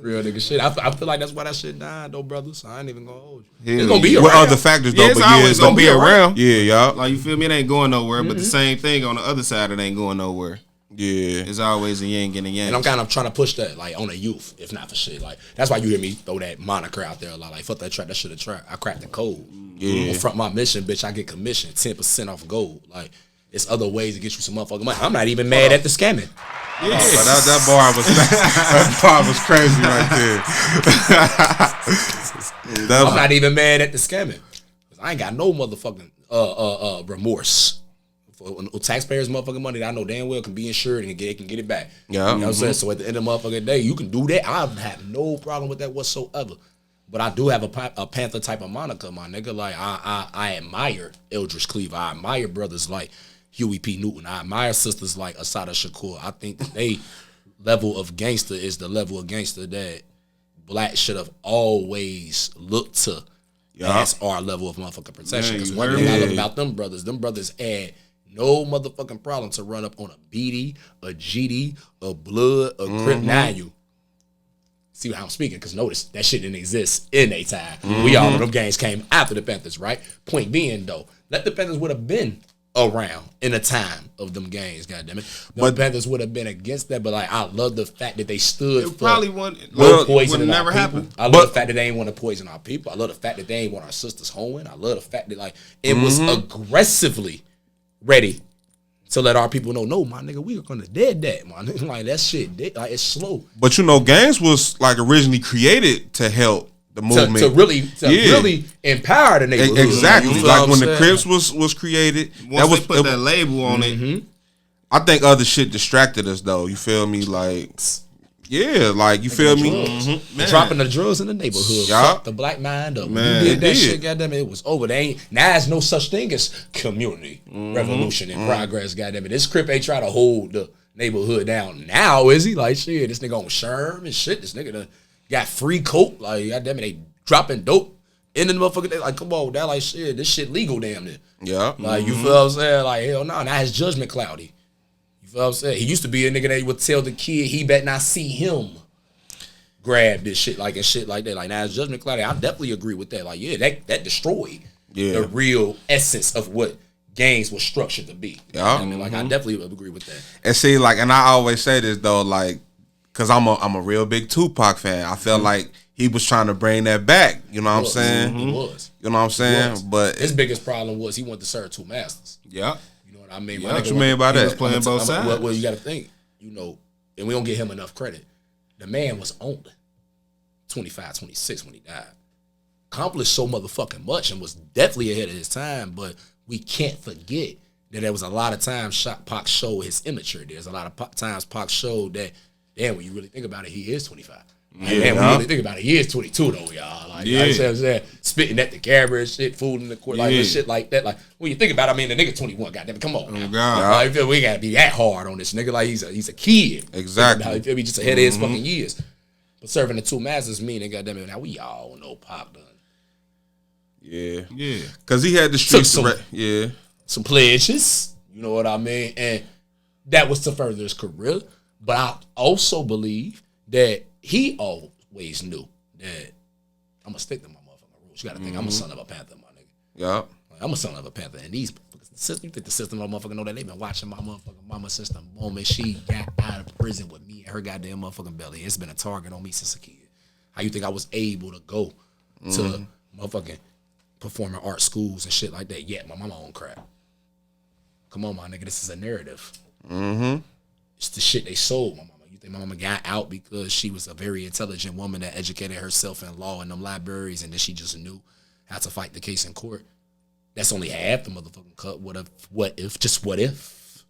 Real nigga shit. I feel like that's why that shit died, though, brother. So I ain't even gonna hold you. Hell It's gonna be yeah. around. With other factors, though. Yeah, it's but always it's gonna be around. Yeah, y'all. Like, you feel me? It ain't going nowhere. But the same thing on the other side, it ain't going nowhere. Yeah. It's always a yang and a yang. And I'm kind of trying to push that, like, on the youth, if not for shit. Like, that's why you hear me throw that moniker out there a lot. Like, fuck that trap, that shit a trap. I cracked the code. Yeah. On front my mission, bitch, I get commission, 10% off gold. Like, it's other ways to get you some motherfucking money. I'm not even mad at the scamming. Yeah. That bar was that bar was crazy right there. I'm not even mad at the scamming. 'Cause I ain't got no motherfucking remorse. For taxpayers' motherfucking money that I know damn well can be insured and can get it back. Yeah. You know what I'm saying? So at the end of the motherfucking day, you can do that. I have no problem with that whatsoever. But I do have a Panther type of moniker, my nigga. Like, I admire Eldridge Cleaver. I admire brothers like Huey P. Newton. I admire sisters like Asada Shakur. I think that they level of gangster is the level of gangster that black should have always looked to as our level of motherfucking protection. Because one thing I love about them brothers had no motherfucking problem to run up on a BD, a GD, a Blood, a Crip. Now you see how I'm speaking, because notice that shit didn't exist in a time. We all know them games came after the Panthers, right? Point being, though, let the Panthers would have been around in the time of them games, goddammit. The Panthers would have been against that, but like, I love the fact that they stood It for probably wouldn't. no poisoning would our never people. happen. I love the fact that they ain't want to poison our people. I love the fact that they ain't want our sisters hoeing. I love the fact that, like, it was aggressively ready to let our people know, no, my nigga, we are gonna dead that, my nigga. Like, that shit, like, it's slow. But you know, gangs was like originally created to help the movement. To really empower the neighborhood. Exactly. You feel Like what when I'm the saying? Crips was created, Once they put that label on it, I think other shit distracted us though. You feel me? Like, yeah, like you feel me? Dropping the drugs in the neighborhood. Yeah. Fuck the black mind up. Man, You did it that did. shit, goddamn it, was over. They ain't now there's no such thing as community revolution and progress, goddamn it. This Crip ain't try to hold the neighborhood down. Now is he? Like, shit, this nigga on Sherm and shit. This nigga done got free coke. Like, goddamn it, they dropping dope in the motherfucker. They like, come on, that like shit. This shit legal, damn near. Yeah. Like, you feel what I'm saying? Like, hell no, now his judgment cloudy. You feel what I'm saying? He used to be a nigga that would tell the kid he better not see him grab this shit like and shit like that. Like, now his judgment cloudy. I definitely agree with that. Like, yeah, that destroyed the real essence of what gangs was structured to be. You know what I mean? Like, I definitely agree with that. And see, like, and I always say this though, like, cause I'm a real big Tupac fan. I felt like he was trying to bring that back. You know what I'm saying? He was. You know what I'm saying? But His biggest problem was he wanted to serve two masters. yeah. You know what I mean? Yeah, My what nigga you mean by He that? was playing both sides. Well, you got to think, you know, and we don't give him enough credit. The man was only 25, 26 when he died. Accomplished so motherfucking much and was definitely ahead of his time, but we can't forget that there was a lot of times Pac showed his immaturity. There's a lot of times Pac showed that, damn, when you really think about it, he is 25. Like, damn, when you really think about it, he is 22 though, y'all. Like, you know what I'm saying? spitting at the camera and shit, fooling the court, like shit like that. Like when you think about it, I mean, the nigga 21, goddamn, come on, now. God. Like, we gotta be that hard on this nigga. Like he's a kid, Exactly. You feel me? Just ahead of his fucking years. But serving the two masters meaning, goddamn it, now we all know Pac done. Yeah. Yeah. Because he had the streets. Some pledges, you know what I mean, and that was to further his career. But I also believe that he always knew that I'm gonna stick to my motherfucking rules. You gotta think I'm a son of a Panther, my nigga. Yeah. I'm a son of a Panther, and these you think the system of motherfucking know that they've been watching my motherfucking mama since the moment she got out of prison with me and her goddamn motherfucking belly. It's been a target on me since a kid. How you think I was able to go to motherfucking performing art schools and shit like that? Yeah, my mama on crap. Come on, my nigga, this is a narrative. It's the shit they sold my mama. You think my mama got out because she was a very intelligent woman that educated herself in law in them libraries and then she just knew how to fight the case in court? That's only half the motherfucking cut. What if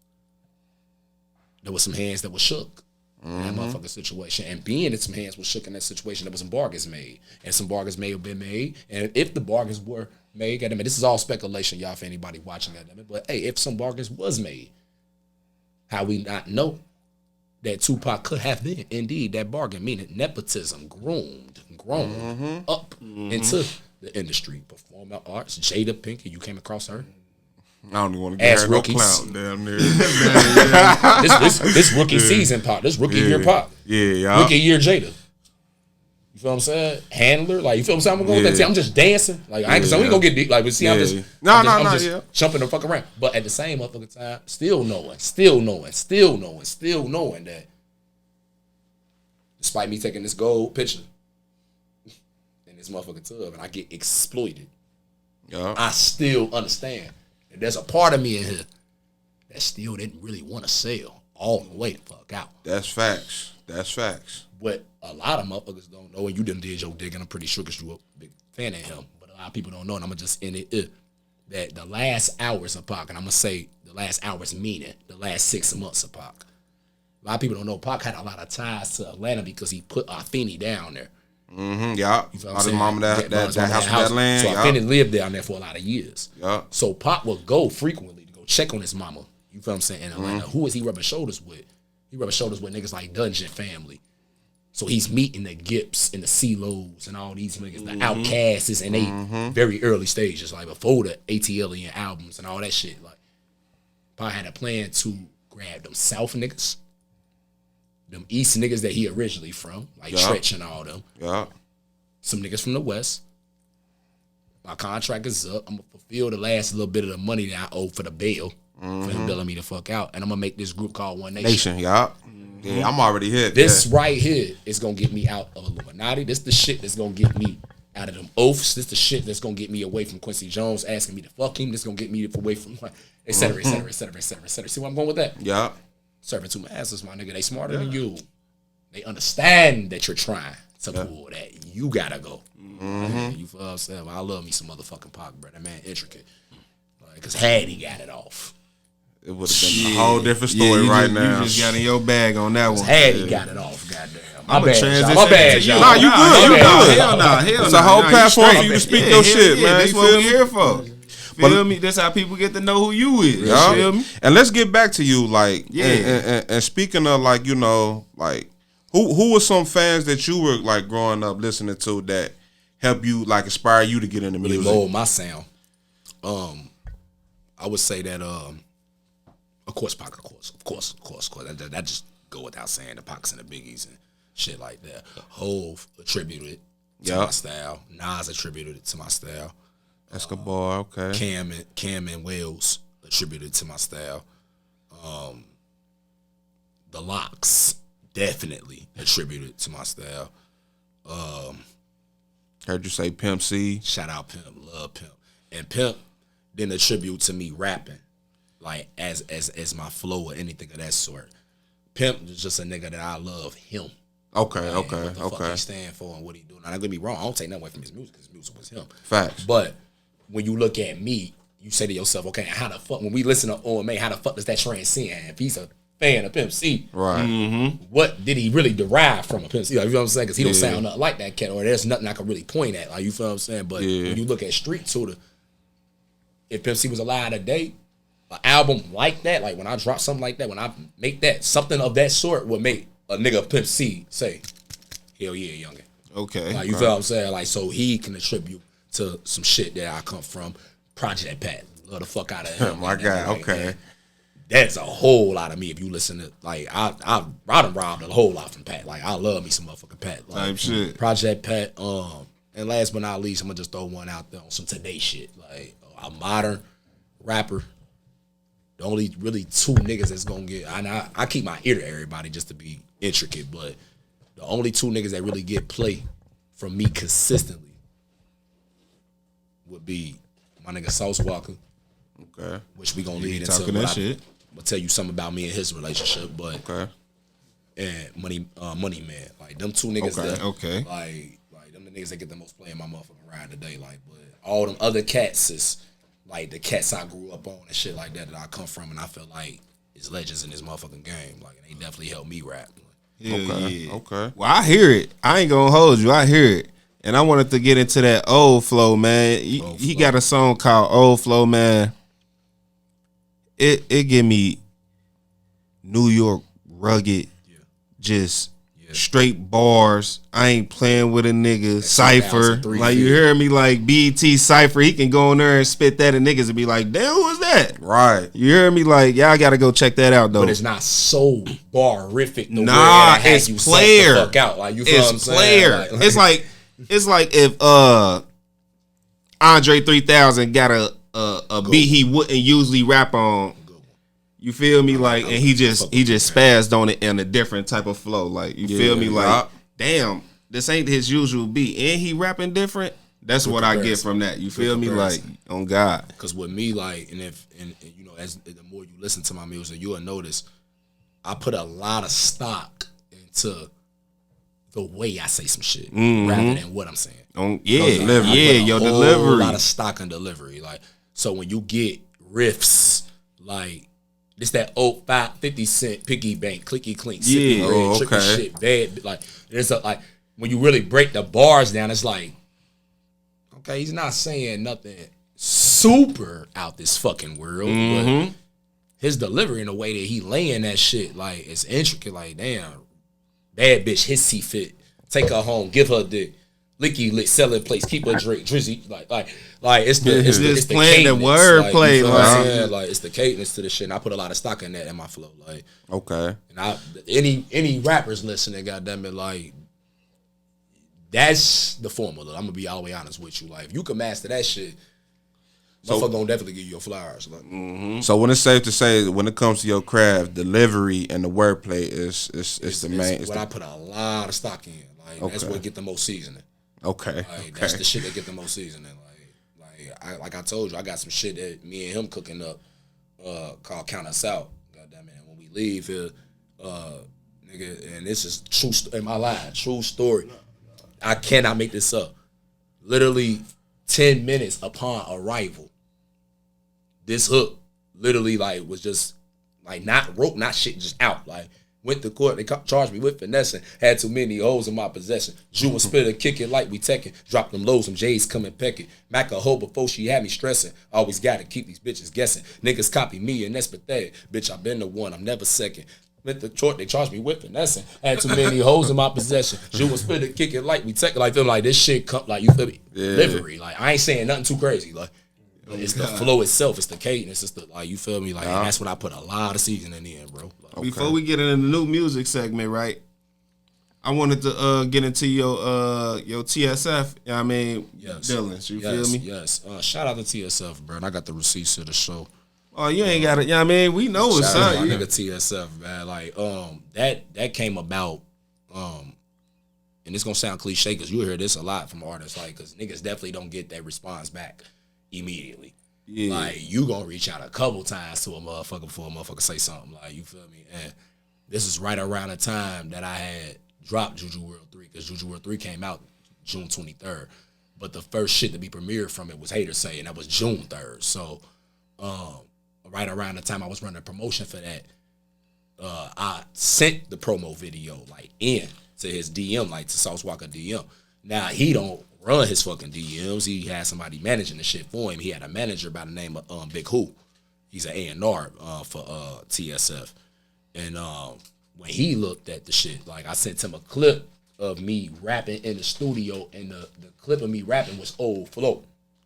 there was some hands that were shook in that motherfucking situation? And being that some hands were shook in that situation, there was some bargains made. And some bargains may have been made. And if the bargains were made, goddammit, this is all speculation, y'all, for anybody watching, goddammit. But hey, if some bargains was made, how we not know that Tupac could have been indeed that bargain, meaning nepotism groomed, grown up into the industry, performing arts. Jada Pinkett, you came across her. I don't even want to get her no clout. Damn near. This rookie season Pop. This rookie year Pop. Yeah. Rookie year Jada. You feel what I'm saying? Handler, like you feel what I'm saying? I'm going with that. See, I'm just dancing. Like I ain't we ain't gonna get deep. Like, but see, I'm just jumping the fuck around. But at the same motherfucking time, still knowing that despite me taking this gold picture in this motherfucking tub and I get exploited, I still understand that there's a part of me in here that still didn't really want to sell all the way the fuck out. That's facts. What a lot of motherfuckers don't know, and you done did your digging, I'm pretty sure because you a big fan of him, but a lot of people don't know, and I'm going to just end it, that the last hours of Pac, and I'm going to say the last hours meaning the last 6 months of Pac. A lot of people don't know Pac had a lot of ties to Atlanta because he put Afeni down there. Yeah. You feel All his mama that house with that land. So Afeni lived down there for a lot of years. Yeah. So Pac would go frequently to go check on his mama. You feel what I'm saying? In Atlanta. Who is he rubbing shoulders with? He rubbing shoulders with niggas like Dungeon Family. So he's meeting the Gips and the CeeLos and all these niggas, the Outcasts in they very early stages, like before the ATLian albums and all that shit. Like, Pac had a plan to grab them South niggas, them East niggas that he originally from, like Tretch and all them. Yeah. Some niggas from the West. My contract is up. I'm gonna fulfill the last little bit of the money that I owe for the bail for him billing me the fuck out, and I'm gonna make this group called One Nation. Yeah, I'm already hit. This right here is gonna get me out of Illuminati. This the shit that's gonna get me out of them oaths. This the shit that's gonna get me away from Quincy Jones asking me to fuck him. This gonna get me away from et cetera, et cetera, et cetera, et cetera, et cetera. See where I'm going with that? Yeah. Serving two masters, my nigga. They smarter than you. They understand that you're trying to pull that. You gotta go. You feel what I'm saying? Well, I love me some motherfucking Pac, brother. Man, intricate. Because had he got it off, it would have been a whole different story right now. You just got in your bag on that one. Had he got it off, goddamn. I'm a transition. My bad, y'all. Nah, you good. Hell no. It's a whole platform for you to speak your shit, man. That's what we here for. Feel me? That's how people get to know who you is. Yeah. Feel me? And let's get back to you, like, and speaking of, like, you know, like, who were some fans that you were, like, growing up listening to that help you, like, inspire you to get into music? Really mold my sound. I would say that, of course, Pac, of course. That just go without saying, the Pacs and the Biggies and shit like that. Hove attributed to my style. Nas attributed it to my style. Escobar, okay. Cam and Wells attributed to my style. The Locks definitely attributed to my style. Heard you say Pimp C. Shout out Pimp, love Pimp. And Pimp didn't attribute to me rapping, like as my flow or anything of that sort. Pimp is just a nigga that I love him. Okay. What the fuck he stand for and what he doing. Now, don't get me wrong, I don't take nothing away from his music because his music was him. Facts. But when you look at me, you say to yourself, okay, how the fuck, when we listen to O.M.A, how the fuck does that transcend? If he's a fan of Pimp C. Right. What did he really derive from a Pimp C? Like, you feel what I'm saying? Because he don't sound nothing like that cat, or there's nothing I can really point at. Like, you feel what I'm saying? But when you look at Street Tutor, if Pimp C was alive today, an album like that, like when I drop something like that, when I make that, something of that sort would make a nigga Pimp C say, hell yeah, youngin'. Okay. Like, you feel what I'm saying? Like, so he can attribute to some shit that I come from. Project Pat. Love the fuck out of him. My God, okay. Man. That's a whole lot of me if you listen to, like, I done robbed a whole lot from Pat. Like, I love me some motherfucking Pat. Like, Type shit. Project Pat. And last but not least, I'm gonna just throw one out there on some Today shit. Like, a modern rapper. The only really two niggas that's gonna get, I keep my ear to everybody just to be intricate, but the only two niggas that really get play from me consistently would be my nigga Sauce Walker, Okay. which we gonna lead into. Talking that shit. I'm gonna tell you something about me and his relationship, but Okay. and Money Man, like them two niggas. Okay, that, okay. Like them the niggas that get the most play in my motherfucking ride today. Like, but all them other cats is like the cats I grew up on and shit like that I come from, and I feel like is legends in this motherfucking game. Like, and they definitely helped me rap. Yeah. Okay. Well, I hear it. I ain't gonna hold you. I hear it. And I wanted to get into that old flow, man. He got a song called Old Flow, man. It give me New York rugged, just straight bars. I ain't playing with a nigga. Cypher. Like, you hear me? Like BT Cypher, he can go in there and spit that and niggas and be like, damn, who was that? Right. You hear me? Like, y'all gotta go check that out though. But it's not so barific. Nah, it's player. The fuck out. Like, you feel what I'm It's player. saying? It's like if Andre 3000 got a beat he wouldn't usually rap on. You feel me? Like, and he just spazzed on it in a different type of flow. Like, you feel me? Like, damn, this ain't his usual beat, and he rapping different. That's what I get from that. You feel me? Like, on God. Because with me, like, and you know, as the more you listen to my music, you'll notice I put a lot of stock into the way I say some shit rather than what I'm saying. Your delivery. A lot of stock and delivery. Like, so when you get riffs, like, it's that old 50 cent piggy bank, clicky clink, sippy red, tricky shit, bad. Like, there's like, when you really break the bars down, it's like, okay, he's not saying nothing super out this fucking world, but his delivery in the way that he laying that shit, like, it's intricate. Like, damn, bad bitch, hissy fit, take her home, give her dick, licky lick, selling place, keep her drink, drizzy, like it's the playing the wordplay, like it's the cadence to the shit. And I put a lot of stock in that in my flow, like, okay. And any rappers listening, goddamn it, like, that's the formula. I'm gonna be all the way honest with you. Like, if you can master that shit, motherfucker gonna definitely give you your flowers. Like, So when it's safe to say, when it comes to your craft, delivery and the wordplay is the main. What I put a lot of stock in. Like, that's what get the most seasoning. Okay. Like, that's the shit that get the most seasoning. Like I told you, I got some shit that me and him cooking up called Count Us Out. Goddamn it. And when we leave here, nigga, and this is true in my life, true story. I cannot make this up. Literally 10 minutes upon arrival, this hook literally, like, was just like not shit, just out. Like, went to court, they charged me with finessing, had too many hoes in my possession. Jew and spitter, kick it like we teching, drop them lows, some J's coming pecking. Mac a hoe before she had me stressing. Always gotta keep these bitches guessing. Niggas copy me and that's pathetic. Bitch, I been the one, I'm never second. Went to court, they charged me with finessing, had too many hoes in my possession. Jew and spitter, kick it like we teching. Like, them, like, this shit come, like, you feel me? Delivery. Like, I ain't saying nothing too crazy. Like, it's the flow itself, it's the cadence, it's the, like, you feel me? Like, and that's what I put a lot of seasoning in, bro. Like, Before we get into the new music segment, right? I wanted to get into your TSF. You know what I mean, Dylan's. You feel me? Yes. Shout out to TSF, bro. And I got the receipts of the show. Oh, you ain't got it. You know what I mean? We know what's Shout out up. to my nigga TSF, man. Like, that came about, and it's gonna sound cliche because you hear this a lot from artists, like, because niggas definitely don't get that response back immediately. Yeah. Like, you gonna reach out a couple times to a motherfucker before a motherfucker say something. Like, you feel me? And this is right around the time that I had dropped Juju World 3, because Juju World 3 came out June 23rd. But the first shit to be premiered from it was Haters Say, and that was June 3rd. So, right around the time I was running a promotion for that, I sent the promo video like in to his DM, like to Sauce Walker DM. Now he don't run his fucking DMs. He had somebody managing the shit for him. He had a manager by the name of Big Who. He's an A&R for TSF. And when he looked at the shit, like I sent him a clip of me rapping in the studio, and the clip of me rapping was old flow.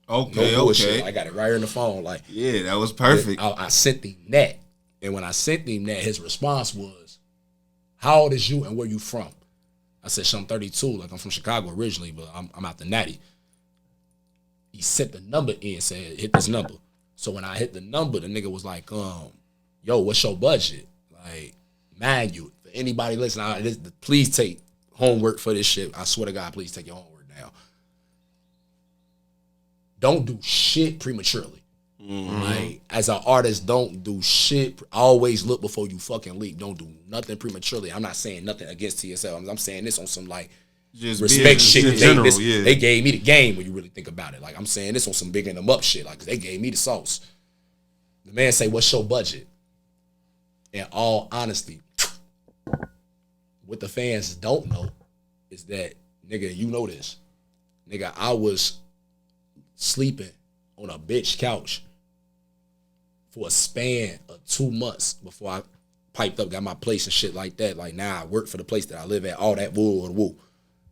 Okay, No bullshit. okay. I got it right here in the phone. Like, Yeah, that was perfect. I sent him that. And when I sent him that, his response was, "How old is you and where you from?" I said, "I'm 32. Like, I'm from Chicago originally, but I'm out the Natty." He sent the number in, said, "Hit this number." So when I hit the number, the nigga was like, "Yo, what's your budget?" Like, mind you, for anybody listening, please take homework for this shit. I swear to God, please take your homework now. Don't do shit prematurely. Like, as an artist, don't do shit. Always look before you fucking leap. Don't do nothing prematurely. I'm not saying nothing against TSL. I'm saying this on some like Just respect shit. in general, yeah. They gave me the game when you really think about it. Like, I'm saying this on some bigging them up shit. Like, they gave me the sauce. The man say, "What's your budget?" In all honesty, what the fans don't know is that, nigga, you know this. Nigga, I was sleeping on a bitch couch for a span of 2 months before I piped up, got my place and shit like that. Like, now I work for the place that I live at, all that woo.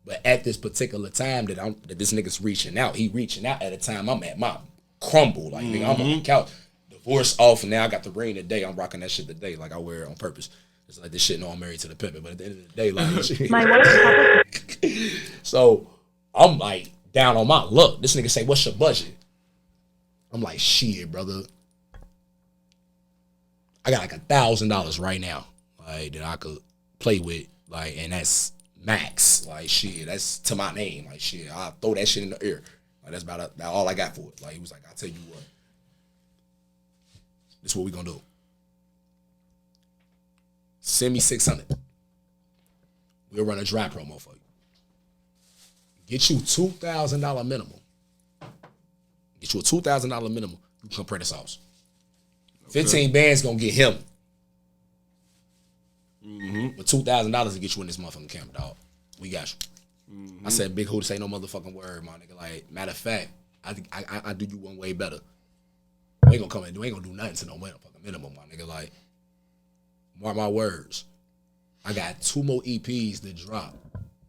But at this particular time that this nigga's reaching out, he reaching out at a time I'm at my crumble. Like, nigga, I'm on the couch, divorce off, and now I got the ring today. I'm rocking that shit today. Like, I wear it on purpose. It's like this shit, no, I'm married to the pimpin', but at the end of the day, like, My wife's so I'm like down on my luck. This nigga say, "What's your budget?" I'm like, "Shit, brother, I got like $1,000 right now, like, that I could play with, like, and that's max. Like, shit, that's to my name. Like, shit, I'll throw that shit in the air. Like, that's about all I got for it." Like, he was like, "I'll tell you what, this is what we gonna do. Send me 600. We'll run a dry promo for you. Get you $2,000 minimum. Get you a $2,000 minimum. You come pray the sauce. 15 bands gonna get him. But $2,000 to get you in this motherfucking camp, dog. We got you." I said, "Big Who, this ain't no motherfucking word, my nigga. Like, matter of fact, I do you one way better. We ain't gonna come in, we ain't gonna do nothing to no motherfucking minimum, my nigga. Like, mark my words. I got 2 more EPs to drop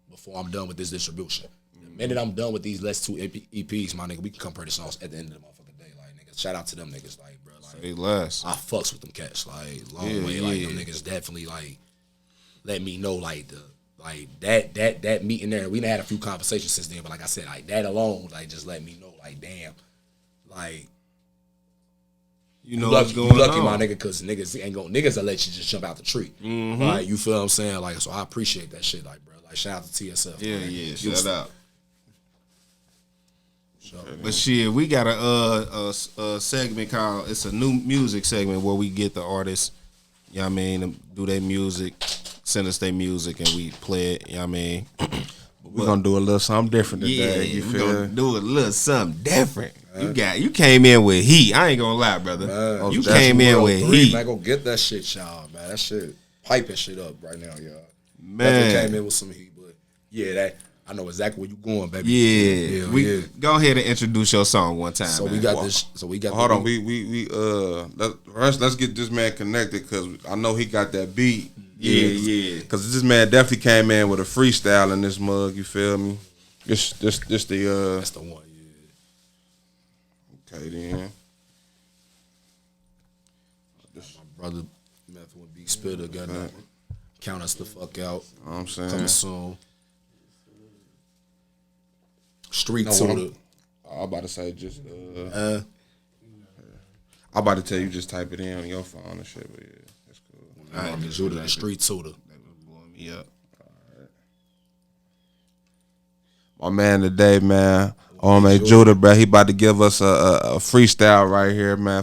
before I'm done with this distribution. The minute I'm done with these last 2 EPs, my nigga, we can come pray the sauce at the end of the motherfucking day. Like, nigga, shout out to them niggas, like, bro. Like, Say less. I fucks with them cats, like, long way. Like, them niggas definitely, like, let me know, like, that meeting there. We done had a few conversations since then, but like I said, like, that alone, like, just let me know, like, damn, like, You know lucky, what's going lucky, on. my nigga, because niggas will let you just jump out the tree. Like, you feel what I'm saying? Like, so I appreciate that shit, like, bro. Like, shout out to TSF. Yeah, man. yeah, You shut was- up. So, But shit, we got a segment called, it's a new music segment where we get the artists, you know what I mean, to do their music, send us their music, and we play it, you know what I mean. We're gonna do a little something different today. Yeah, You we feel gonna me? do a little something different. You came in with heat. I ain't gonna lie, brother. Man, you that's came in World with 3, heat. Man, go get that shit, y'all, man. That shit piping shit up right now, y'all. Man. Definitely came in with some heat, but yeah, that I know exactly where you going, baby. Yeah, yeah. Go ahead and introduce your song one time. So man. we got this. So we got. Hold the on, let's get this man connected because I know he got that beat. Yeah. Because this man definitely came in with a freestyle in this mug. You feel me? This the That's the one. Yeah. okay then. My brother Meth with Big Spitter got that. Count us the fuck out. Know what I'm saying? Coming soon. Street No, Tutor. I'm about to say just I'm about to tell you just type it in on your phone and shit, but yeah, that's cool. O.M.A Judah, the Street Tutor. blowing me up. My man today, man. O.M.A Judah, bro. He about to give us a freestyle right here, man.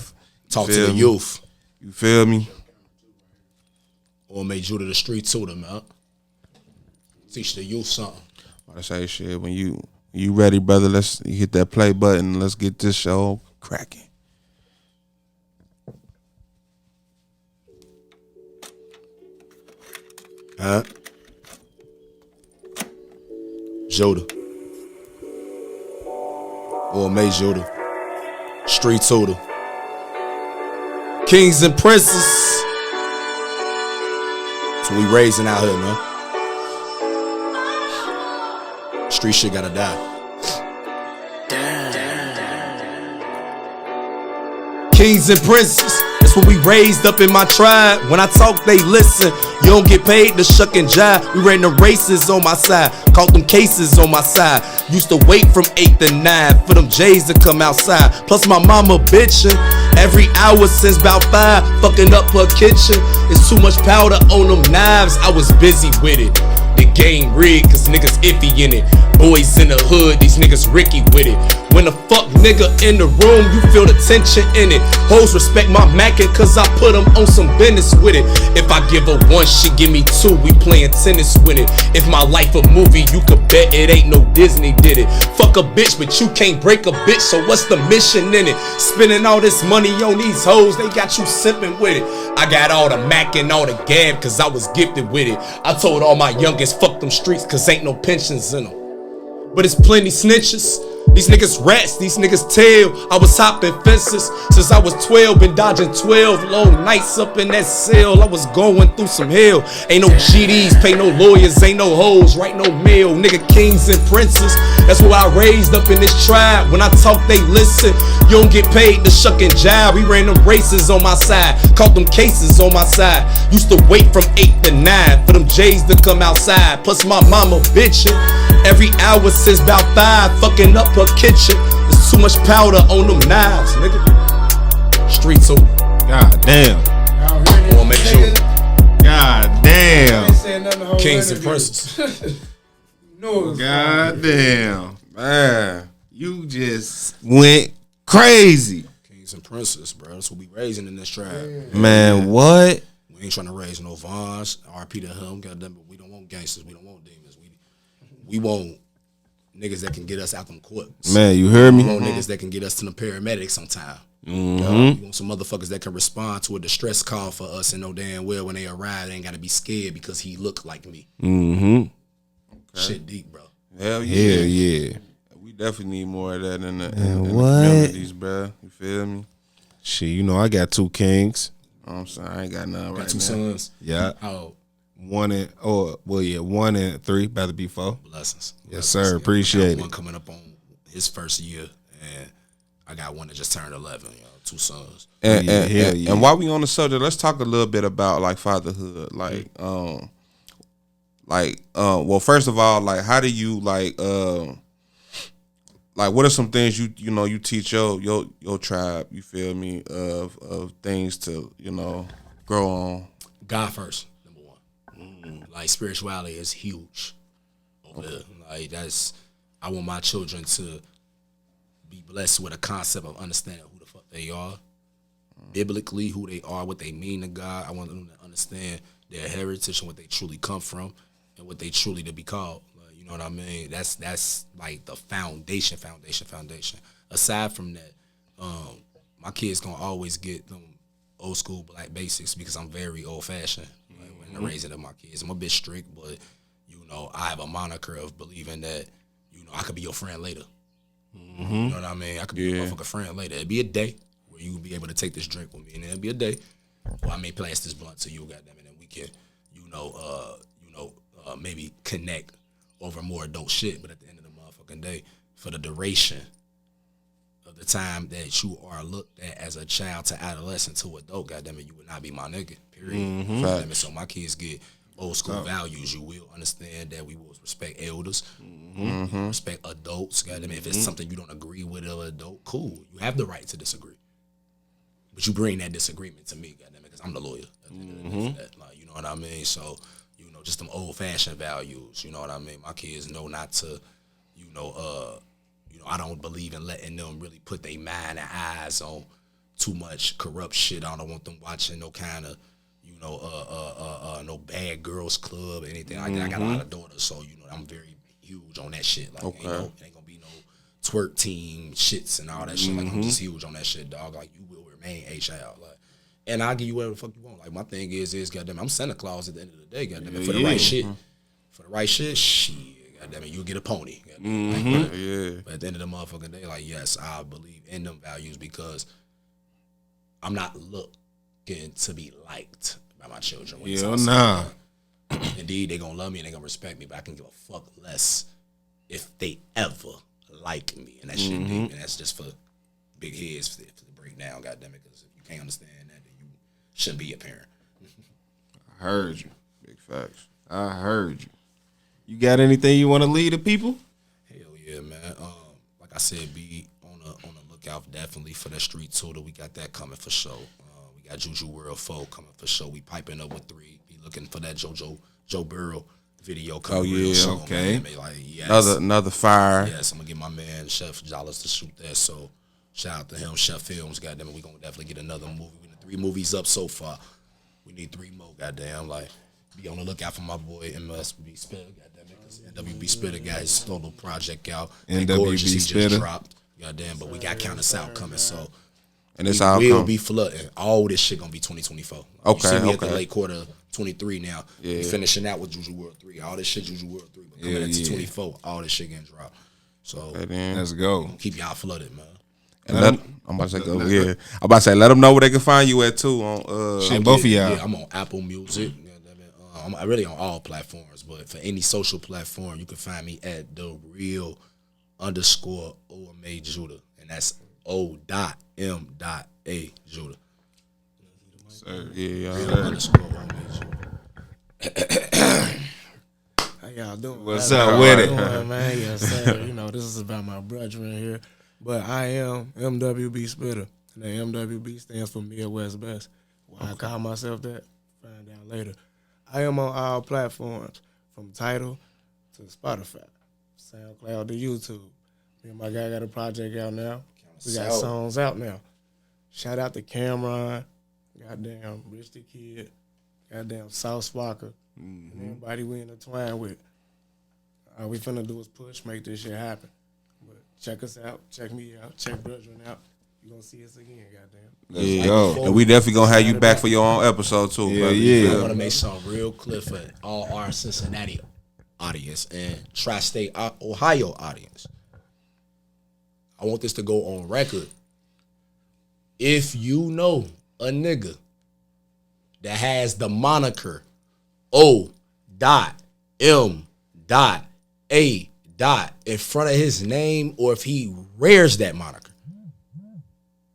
Talk to Feel the me? youth. You feel me? O.M.A Judah, the Street Tutor, man. Teach the youth something. I say shit when you ready, brother. Let's hit that play button. Let's get this show cracking. Huh? Judah. O.M.A Judah. Street Tutor. Kings and princes. That's what we raising out here, man. Street shit gotta die. Kings and princes, that's what we raised up in my tribe. When I talk, they listen. You don't get paid to shuck and jive. We ran the races on my side, caught them cases on my side. Used to wait from 8 to 9 for them J's to come outside. Plus my mama bitchin' every hour since about 5, fucking up her kitchen. It's too much powder on them knives. I was busy with it. The game rigged, cause niggas iffy in it. Boys in the hood, these niggas Ricky with it. When the fuck nigga in the room, you feel the tension in it. Hoes respect my mackin' cause I put them on some business with it. If I give her 1, she give me 2, we playin' tennis with it. If my life a movie, you could bet it ain't no Disney did it. Fuck a bitch, but you can't break a bitch, so what's the mission in it? Spending all this money on these hoes, they got you simping with it. I got all the Mac and all the gab cause I was gifted with it. I told all my youngest, fuck them streets cause ain't no pensions in them. But it's plenty snitches. These niggas rats, these niggas tail. I was hopping fences since I was 12, been dodging 12 long nights up in that cell. I was going through some hell. Ain't no GDs, pay no lawyers, ain't no hoes, write no mail. Nigga kings and princes, that's what I raised up in this tribe. When I talk, they listen. You don't get paid to shuck and jive. We ran them races on my side, caught them cases on my side. Used to wait from 8 to 9 for them J's to come outside. Plus my mama bitchin' every hour since about 5, fucking up her kitchen. There's too much powder on them knives, nigga. Street Tutor. God damn. O.M.A Judah. God damn. Kings and princes. God damn. Man. You just went crazy. Kings and princes, bro. That's what we raising in this tribe. Man, what? We ain't trying to raise no Vons. RP to him, goddamn, but we don't want gangsters. We don't want demons. We want niggas that can get us out them courts. Man, you heard me? We want niggas that can get us to the paramedics on time. We want some motherfuckers that can respond to a distress call for us and know damn well when they arrive, they ain't got to be scared because he look like me. Shit deep, bro. Hell yeah. Hell yeah. We definitely need more of that in the what? communities, bro. You feel me? Shit, you know I got 2 kings. You know what I'm saying? I ain't got nothing right Got 2 now. sons. Yeah. Oh, 1 and 1 and 3, about to be 4. blessings. Yes, sir. Appreciate I got it. one coming up on his first year, and I got one that just turned 11. 2 sons. And, Yeah, and, hell and, yeah. and while we on the subject, let's talk a little bit about like fatherhood. Well, first of all, like how do you like what are some things you teach your tribe, you feel me, of things to, grow on? God first, number 1. Like spirituality is huge over there. Like I want my children to be blessed with a concept of understanding who the fuck they are, biblically, who they are, what they mean to God. I want them to understand their heritage and what they truly come from and what they truly to be called. Like, you know what I mean? That's like the foundation. Aside from that, my kids gonna always get them old school black basics because I'm very old fashioned when they're raising up my kids. I'm a bit strict, but I have a moniker of believing that I could be your friend later. You know what I mean? I could be your motherfucking friend later. It'd be a day where you will be able to take this drink with me, and then it'll be a day where I may pass this blunt to you, goddamn it, and we can, maybe connect over more adult shit. But at the end of the motherfucking day, for the duration of the time that you are looked at as a child to adolescent to adult, goddamn it, you would not be my nigga. Period. Goddamn it. So my kids get old school values. You will understand that we will respect elders, respect adults. Goddamn it. If it's something you don't agree with an adult, cool. You have the right to disagree, but you bring that disagreement to me, goddamn it, because I'm the lawyer. At the end of the day for that. Like, you know what I mean? So, just them old fashioned values. You know what I mean? My kids know not to, I don't believe in letting them really put their mind and eyes on too much corrupt shit. I don't want them watching no kind of, no bad girls club or anything like that. I got a lot of daughters, so I'm very huge on that shit. Like, it ain't gonna be no twerk team shits and all that shit. Like, I'm just huge on that shit, dog. Like, you will remain a child. Like, And I'll give you whatever the fuck you want. Like, my thing is goddamn, I'm Santa Claus at the end of the day, goddamn it. For the right shit. For the right shit, goddamn it, you get a pony. Yeah. But at the end of the motherfucking day, like, yes, I believe in them values because I'm not looking to be liked by my children. Indeed, they gonna love me and they gonna respect me, but I can give a fuck less if they ever like me. And that shit deep, and that's just for big heads to break down, goddamn it, because if you can't understand that, then you shouldn't be a parent. I heard you. Big facts. I heard you. You got anything you want to leave the people? Hell yeah, man. Like I said, be on the lookout definitely for that street tutor. We got that coming for sure. We got Juju World 4 coming for sure. We piping up with 3. Be looking for that Joe Burrow video coming. Oh yeah, soon, okay. Man. Like, yes. Another fire. Yes, I'm gonna get my man Chef Jollis to shoot that. So shout out to him, Chef Films. Goddamn it, we gonna definitely get another movie. We got 3 movies up so far. We need 3 more. Goddamn, like be on the lookout for my boy MSB Spitter. Goddamn it, because NWB Spitter got his solo project out. NWB Gorgeous, he Spitter just dropped. Goddamn, but we got Count Us Out coming. So And it's we all will come. be flooding. All this shit gonna be 2024. Okay, You see me at the okay. late quarter 23 now. Yeah. We finishing out with Juju World 3. All this shit Juju World 3. But coming into 24, all this shit getting dropped. So Let's go. keep y'all flooded, man. And I'm about to say go. Yeah, I'm about to say let them know where they can find you at too. On Shit, both of y'all. Yeah, I'm on Apple Music. I'm really on all platforms, but for any social platform, you can find me at the real _O.M.A Judah, and that's O.M.A Judah. yeah, Real _O.M.A Judah. How y'all doing? What's How up y'all with it? doing, man? Yes, sir. You know, this is about my brethren here. But I am MWB Spitter. And the MWB stands for Midwest Best. Why I call myself that, find out later. I am on all platforms, from Tidal to Spotify, SoundCloud to YouTube. Me and my guy got a project out now. We got songs out now. Shout out to Cameron, goddamn Rich the Kid, goddamn South Walker, and everybody we intertwined with. All we finna do is push, make this shit happen. But check us out, check me out, check Brethren out. You gonna see us again, goddamn. Let's go. and we definitely gonna have you back for your own episode too. Yeah, brother. yeah. I want to make something real clear for all our Cincinnati audience and tri-state Ohio audience. I want this to go on record. If you know a nigga that has the moniker O.M.A in front of his name, or if he wears that moniker,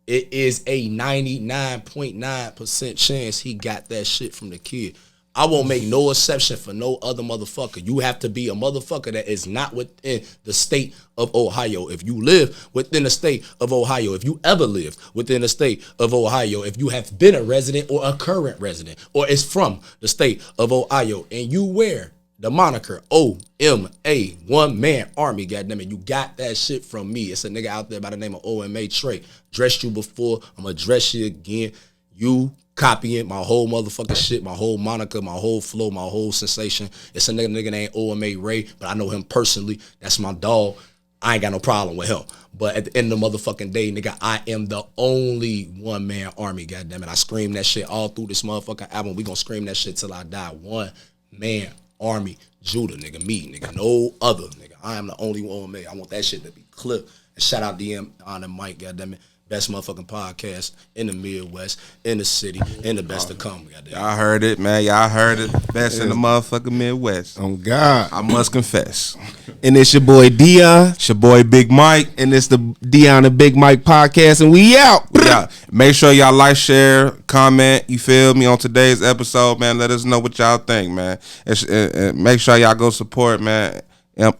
it is a 99.9% chance he got that shit from the kid. I won't make no exception for no other motherfucker. You have to be a motherfucker that is not within the state of Ohio. If you live within the state of Ohio, if you ever lived within the state of Ohio, if you have been a resident or a current resident, or is from the state of Ohio, and you wear the moniker O.M.A, one man army, goddammit, you got that shit from me. It's a nigga out there by the name of O.M.A Trey. Dressed you before, I'm gonna dress you again. You copying my whole motherfucking shit, my whole moniker, my whole flow, my whole sensation. It's a nigga named O.M.A Ray, but I know him personally. That's my dog. I ain't got no problem with him. But at the end of the motherfucking day, nigga, I am the only one man army, goddammit. I scream that shit all through this motherfucking album. We gonna scream that shit till I die. One man army, Judah, nigga, me, nigga, no other, nigga. I am the only one O.M.A. I want that shit to be clipped. And shout out DM on the mic, goddammit. Best motherfucking podcast in the Midwest, in the city, and the best to come, goddamn. Y'all heard it, man. Y'all heard it. Best in the motherfucking Midwest. Oh God. I must confess. And it's your boy Dion. It's your boy Big Mike. And it's the Dion and Big Mike podcast, and we out. Yeah, make sure y'all like, share, comment. You feel me on today's episode, man. Let us know what y'all think, man. And make sure y'all go support, man.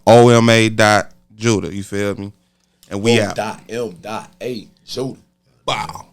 O.M.A Judah. You feel me? And we out. O.M.A Judah. Wow.